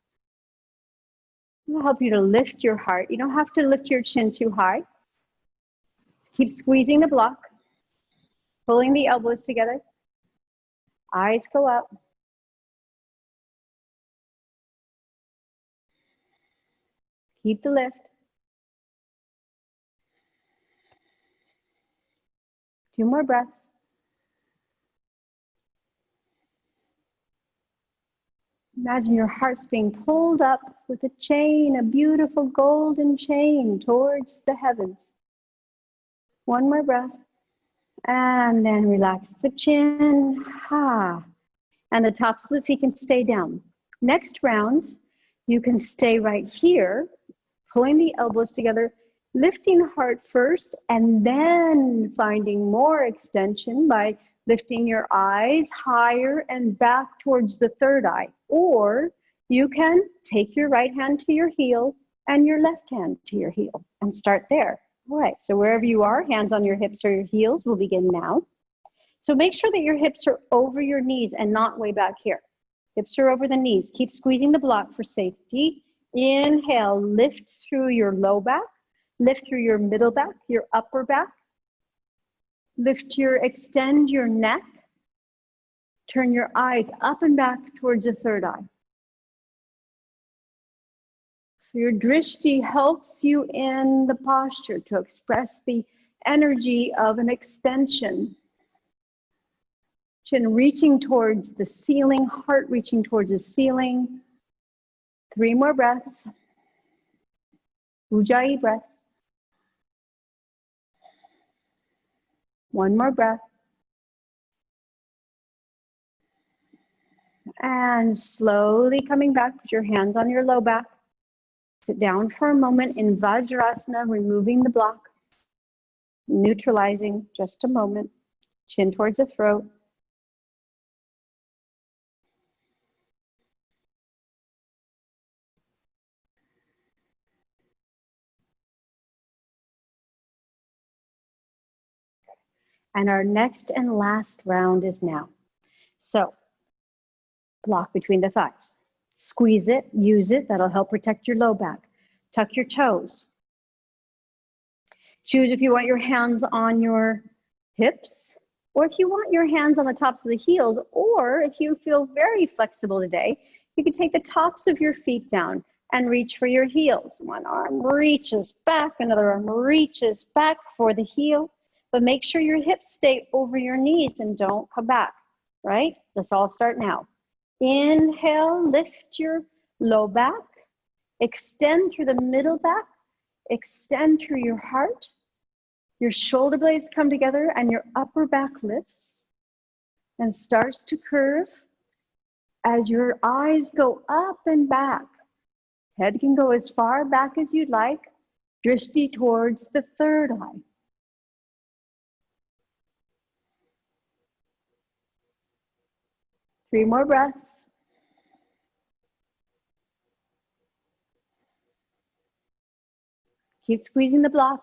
It'll help you to lift your heart. You don't have to lift your chin too high. Keep squeezing the block, pulling the elbows together. Eyes go up. Keep the lift. 2 more breaths. Imagine your heart's being pulled up with a chain, a beautiful golden chain towards the heavens. 1 more breath. And then relax the chin. And the tops of the feet can stay down. Next round, you can stay right here, pulling the elbows together, lifting heart first, and then finding more extension by lifting your eyes higher and back towards the third eye. Or you can take your right hand to your heel and your left hand to your heel and start there. All right, so wherever you are, hands on your hips or your heels, we'll begin now. So make sure that your hips are over your knees and not way back here. Hips are over the knees. Keep squeezing the block for safety. Inhale, lift through your low back, lift through your middle back, your upper back. Extend your neck. Turn your eyes up and back towards the third eye. So your drishti helps you in the posture to express the energy of an extension. Chin reaching towards the ceiling, heart reaching towards the ceiling. 3 more breaths. Ujjayi breaths. 1 more breath. And slowly coming back, put your hands on your low back. Sit down for a moment in Vajrasana, removing the block, neutralizing just a moment. Chin towards the throat. And our next and last round is now. So, block between the thighs. Squeeze it, use it, that'll help protect your low back. Tuck your toes. Choose if you want your hands on your hips, or if you want your hands on the tops of the heels, or if you feel very flexible today, you can take the tops of your feet down and reach for your heels. One arm reaches back, another arm reaches back for the heel. But make sure your hips stay over your knees and don't come back, right? Let's all start now. Inhale, lift your low back, extend through the middle back, extend through your heart. Your shoulder blades come together and your upper back lifts and starts to curve as your eyes go up and back. Head can go as far back as you'd like, drishti towards the third eye. Three more breaths. Keep squeezing the block.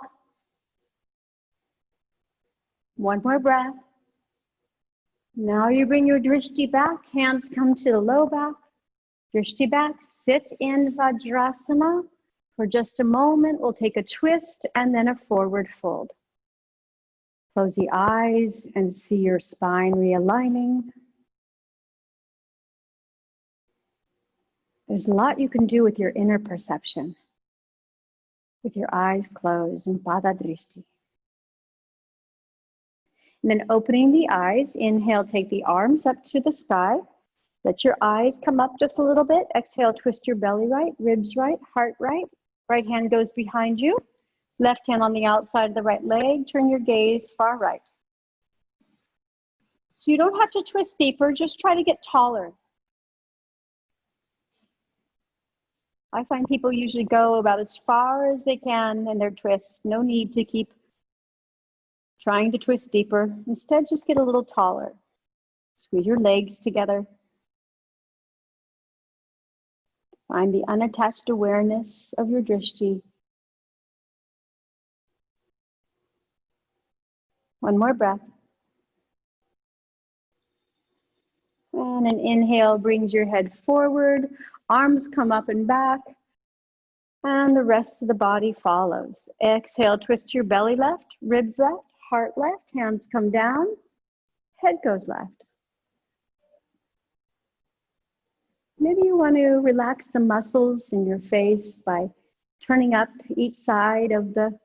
One more breath. Now you bring your drishti back. Hands come to the low back. Drishti back. Sit in Vajrasana for just a moment. We'll take a twist and then a forward fold. Close the eyes and see your spine realigning. There's a lot you can do with your inner perception, with your eyes closed and Pada Drishti. And then opening the eyes, inhale, take the arms up to the sky. Let your eyes come up just a little bit. Exhale, twist your belly right, ribs right, heart right. Right hand goes behind you. Left hand on the outside of the right leg. Turn your gaze far right. So you don't have to twist deeper, just try to get taller. I find people usually go about as far as they can in their twists. No need to keep trying to twist deeper. Instead, just get a little taller. Squeeze your legs together. Find the unattached awareness of your drishti. One more breath. And an inhale brings your head forward, arms come up and back, and the rest of the body follows. Exhale, twist your belly left, ribs left, heart left, hands come down, head goes left. Maybe you want to relax the muscles in your face by turning up each side of the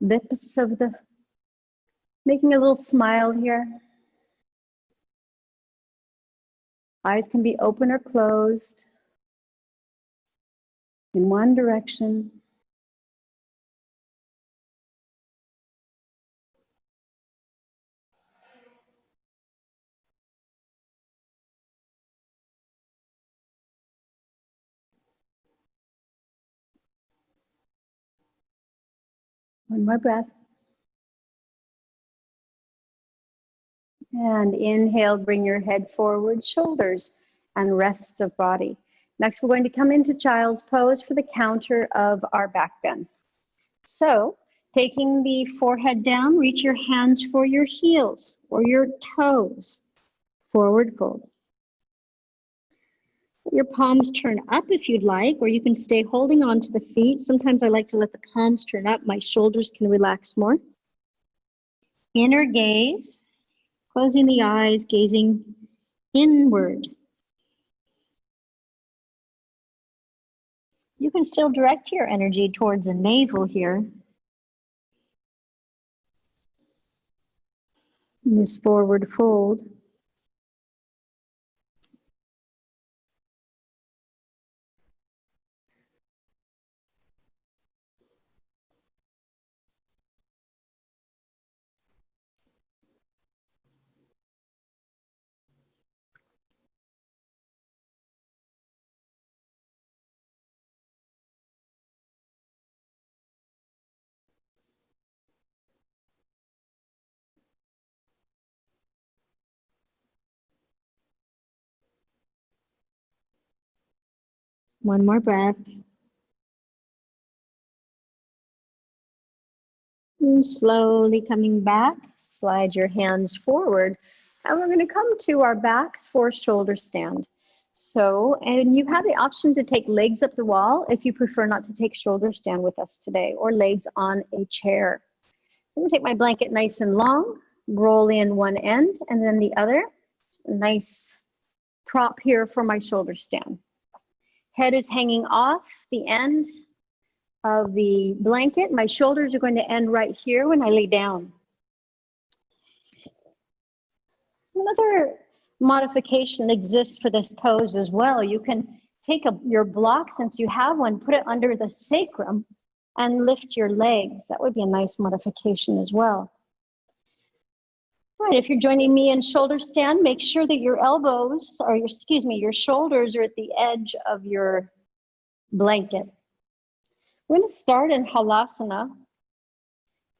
lips of the, making a little smile here. Eyes can be open or closed in one direction. One more breath. And inhale, bring your head forward, shoulders, and rest of body. Next, we're going to come into child's pose for the counter of our back bend. So, taking the forehead down, reach your hands for your heels or your toes. Forward fold. Let your palms turn up if you'd like, or you can stay holding on to the feet. Sometimes I like to let the palms turn up. My shoulders can relax more. Inner gaze. Closing the eyes, gazing inward. You can still direct your energy towards the navel here. In this forward fold. One more breath. And slowly coming back, slide your hands forward. And we're going to come to our backs for shoulder stand. So, and you have the option to take legs up the wall if you prefer not to take shoulder stand with us today, or legs on a chair. I'm going to take my blanket nice and long, roll in one end and then the other. Nice prop here for my shoulder stand. Head is hanging off the end of the blanket. My shoulders are going to end right here when I lay down. Another modification exists for this pose as well. You can take your block, since you have one, put it under the sacrum and lift your legs. That would be a nice modification as well. All right, if you're joining me in shoulder stand, make sure that your elbows, or your shoulders are at the edge of your blanket. We're going to start in halasana,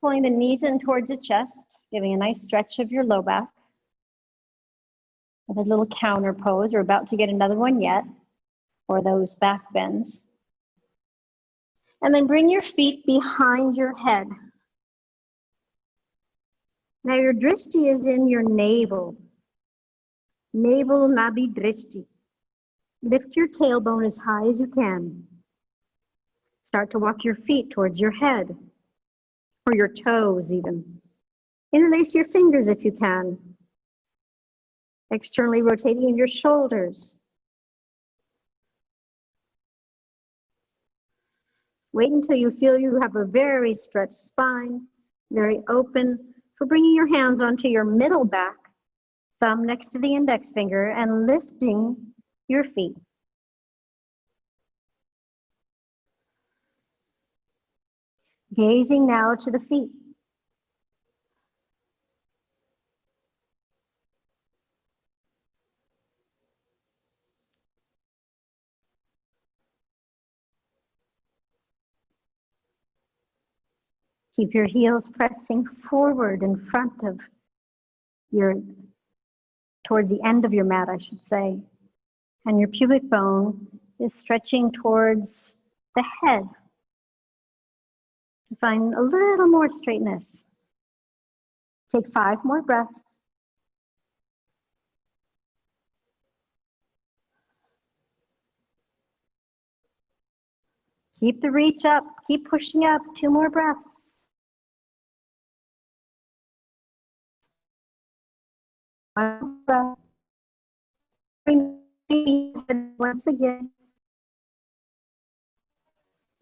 pulling the knees in towards the chest, giving a nice stretch of your low back. With a little counter pose. We're about to get another one yet, or those back bends. And then bring your feet behind your head. Now your drishti is in your navel. Navel nadi drishti. Lift your tailbone as high as you can. Start to walk your feet towards your head, or your toes even. Interlace your fingers if you can. Externally rotating in your shoulders. Wait until you feel you have a very stretched spine, very open, for bringing your hands onto your middle back, thumb next to the index finger, and lifting your feet. Gazing now to the feet. Keep your heels pressing forward in front of towards the end of your mat, I should say. And your pubic bone is stretching towards the head to find a little more straightness. Take 5 more breaths. Keep the reach up, keep pushing up, 2 more breaths. One breath. Bring the head once again.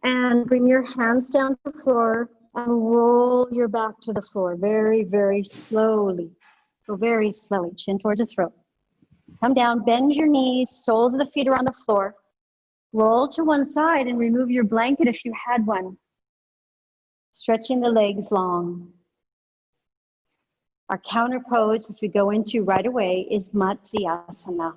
And bring your hands down to the floor and roll your back to the floor very, very slowly. Go very slowly, chin towards the throat. Come down, bend your knees, soles of the feet are on the floor. Roll to one side and remove your blanket if you had one. Stretching the legs long. Our counter pose, which we go into right away, is Asana.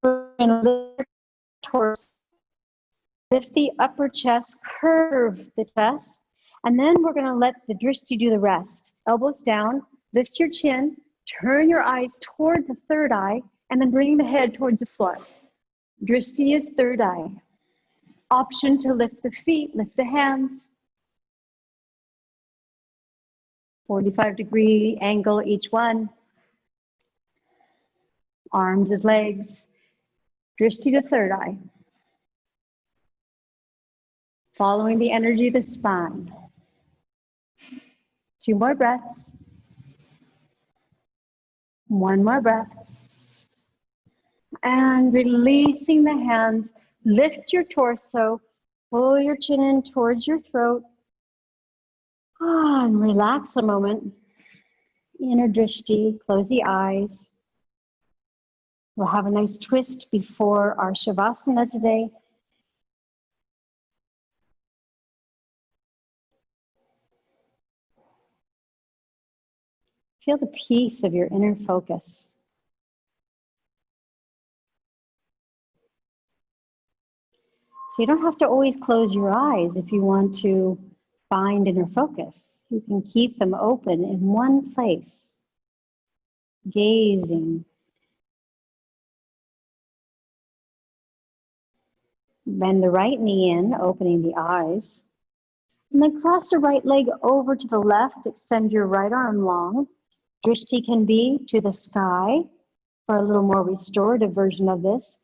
We're going to lift the torso, lift the upper chest, curve the chest, and then we're going to let the Drishti do the rest. Elbows down, lift your chin, turn your eyes toward the third eye, and then bring the head towards the floor. Drishti is third eye. Option to lift the feet, lift the hands. 45-degree angle each one. Arms as legs. Drishti to third eye. Following the energy of the spine. 2 more breaths. 1 more breath. And releasing the hands. Lift your torso. Pull your chin in towards your throat. And relax a moment. Inner Drishti. Close the eyes. We'll have a nice twist before our Shavasana today. Feel the peace of your inner focus. So you don't have to always close your eyes if you want to find inner focus. You can keep them open in one place, gazing. Bend the right knee in, opening the eyes. And then cross the right leg over to the left. Extend your right arm long. Drishti can be to the sky for a little more restorative version of this.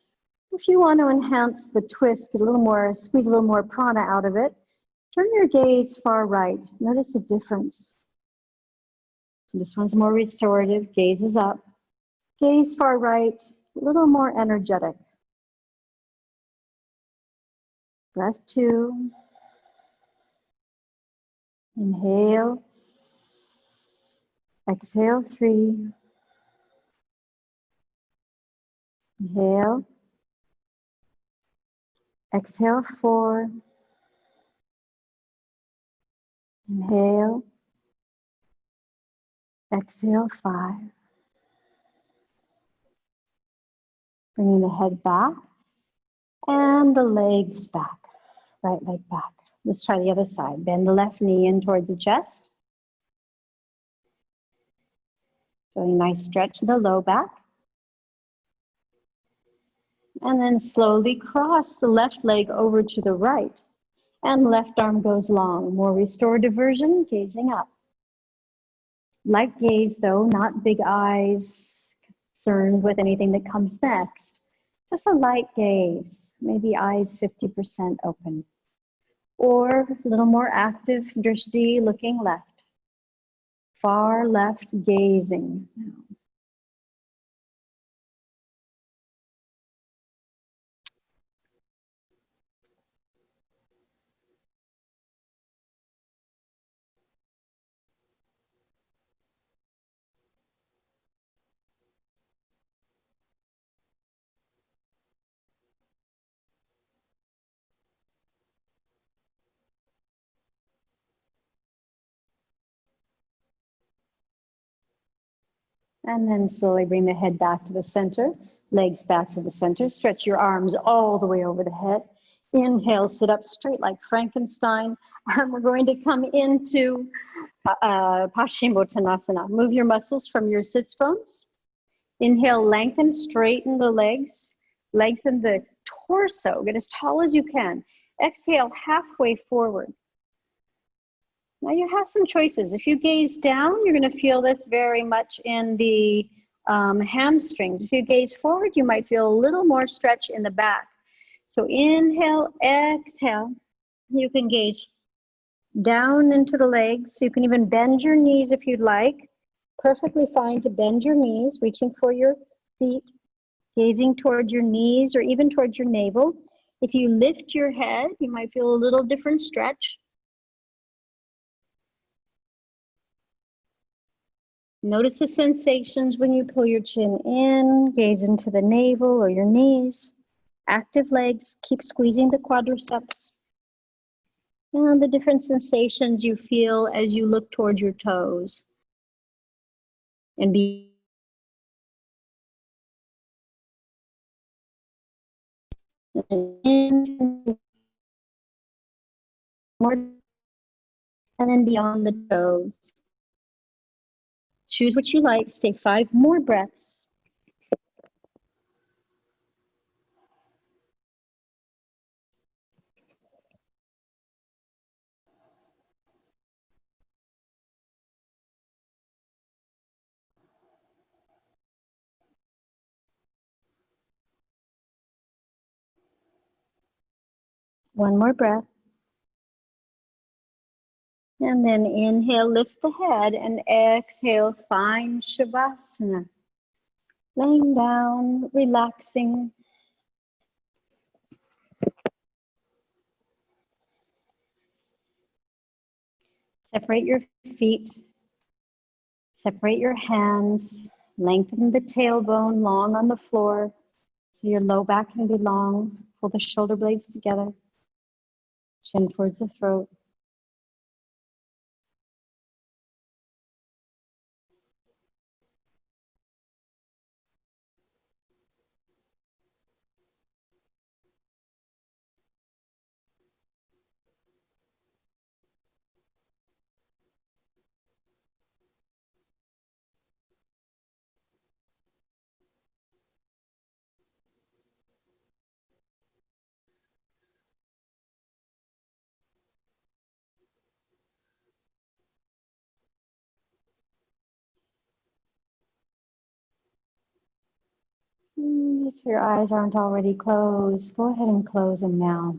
If you want to enhance the twist, get a little more, squeeze a little more prana out of it, turn your gaze far right. Notice the difference. This one's more restorative, gaze is up. Gaze far right, a little more energetic. Breath 2. Inhale. Exhale 3. Inhale. Exhale 4. Inhale. Exhale 5. Bringing the head back and the legs back. Right leg back. Let's try the other side. Bend the left knee in towards the chest. Feeling a nice stretch in the low back. And then slowly cross the left leg over to the right. And left arm goes long. More restorative version, gazing up. Light gaze though, not big eyes, concerned with anything that comes next. Just a light gaze, maybe eyes 50% open. Or a little more active Drishti, looking left. Far left gazing. And then slowly bring the head back to the center, legs back to the center. Stretch your arms all the way over the head. Inhale, sit up straight like Frankenstein. And we're going to come into Paschimottanasana. Move your muscles from your sits bones. Inhale, lengthen, straighten the legs. Lengthen the torso. Get as tall as you can. Exhale, halfway forward. Now you have some choices. If you gaze down, you're going to feel this very much in the hamstrings. If you gaze forward, you might feel a little more stretch in the back. So inhale, exhale. You can gaze down into the legs. You can even bend your knees if you'd like. Perfectly fine to bend your knees, reaching for your feet, gazing towards your knees or even towards your navel. If you lift your head, you might feel a little different stretch. Notice the sensations when you pull your chin in, gaze into the navel or your knees. Active legs, keep squeezing the quadriceps. And the different sensations you feel as you look towards your toes. And be more, and then beyond the toes. Choose what you like. Stay 5 more breaths. One more breath. And then inhale, lift the head, and exhale, find Shavasana. Laying down, relaxing. Separate your feet. Separate your hands. Lengthen the tailbone long on the floor so your low back can be long. Pull the shoulder blades together. Chin towards the throat. If your eyes aren't already closed, go ahead and close them now.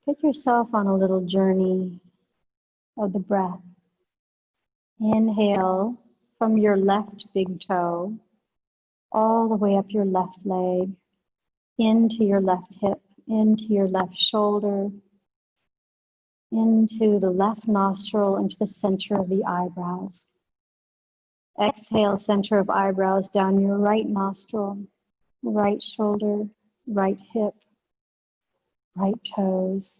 Take yourself on a little journey of the breath. Inhale from your left big toe, all the way up your left leg, into your left hip, into your left shoulder, into the left nostril, into the center of the eyebrows. Exhale, center of eyebrows, down your right nostril, right shoulder, right hip, right toes.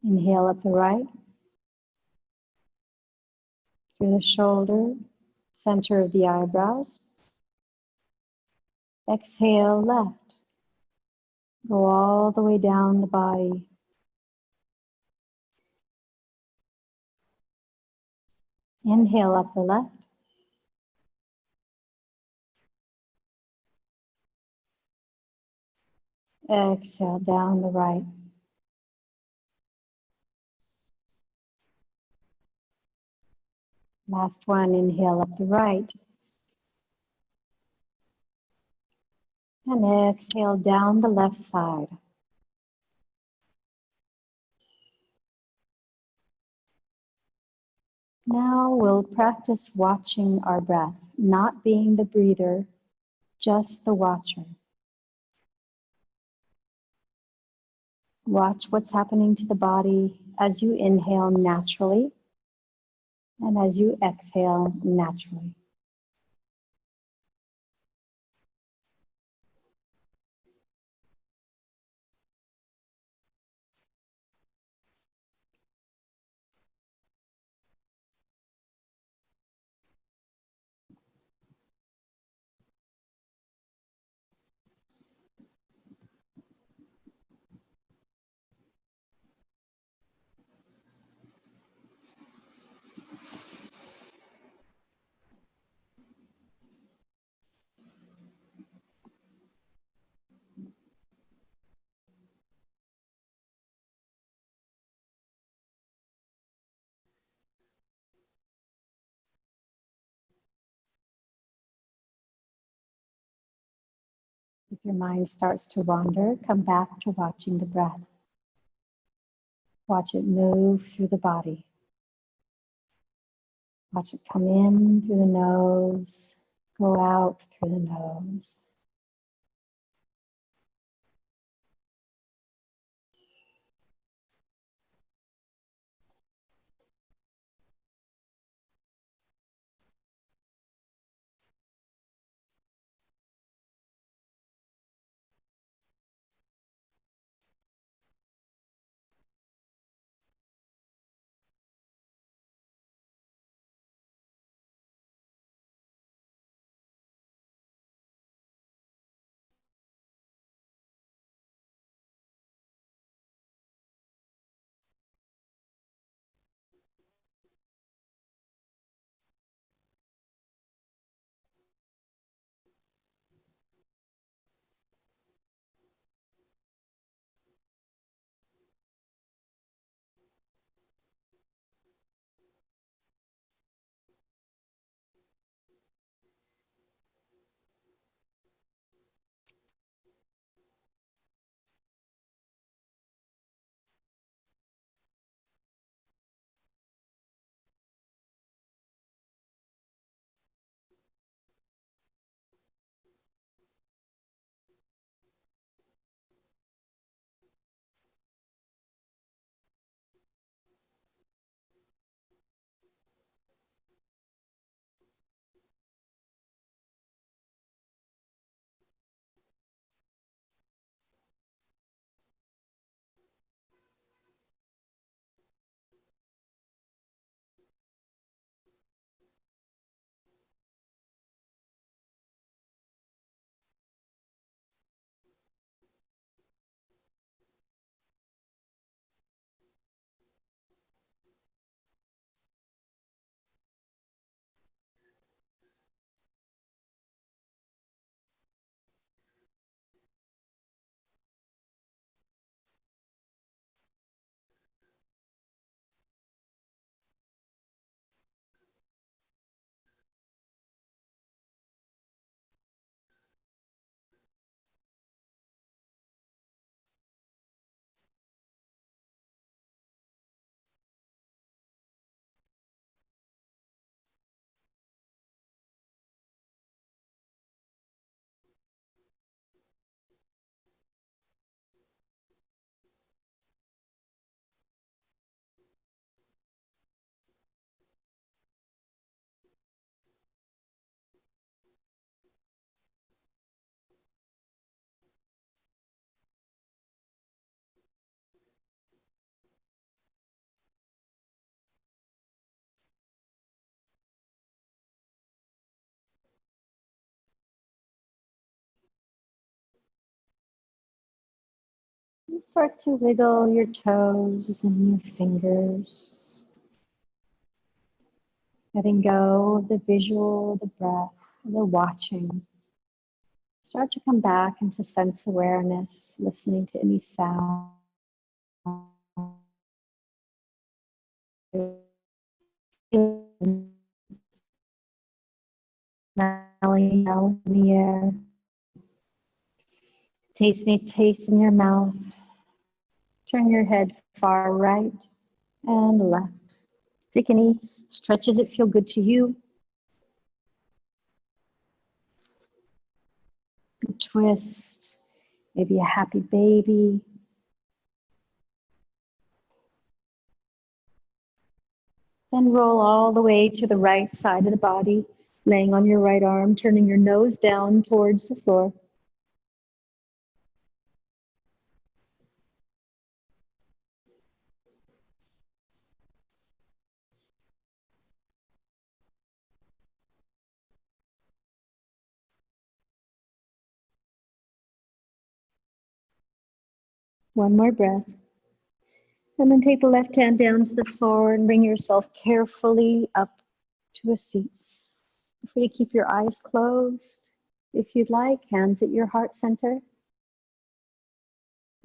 Inhale up the right, through the shoulder, center of the eyebrows. Exhale left, go all the way down the body. Inhale up the left. Exhale down the right. Last one, inhale up the right. And exhale down the left side. Now we'll practice watching our breath, not being the breather, just the watcher. Watch what's happening to the body as you inhale naturally and as you exhale naturally. If your mind starts to wander, come back to watching the breath. Watch it move through the body. Watch it come in through the nose, go out through the nose. You start to wiggle your toes and your fingers, letting go of the visual, the breath, the watching. Start to come back into sense awareness, listening to any sound. Smelling in the air. Taste any taste in your mouth. Turn your head far right and left. Take any stretches that feel good to you. A twist, maybe a happy baby. Then roll all the way to the right side of the body, laying on your right arm, turning your nose down towards the floor. One more breath. And then take the left hand down to the floor and bring yourself carefully up to a seat. Feel free to keep your eyes closed. If you'd like, hands at your heart center.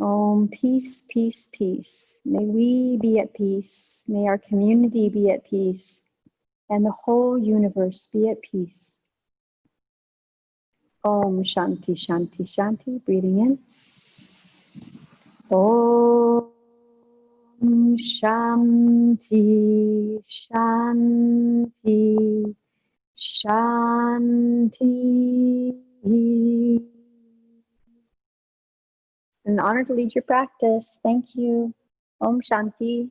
Om, peace, peace, peace. May we be at peace. May our community be at peace. And the whole universe be at peace. Om Shanti Shanti Shanti. Breathing in. Om Shanti Shanti Shanti. An honor to lead your practice. Thank you. Om Shanti.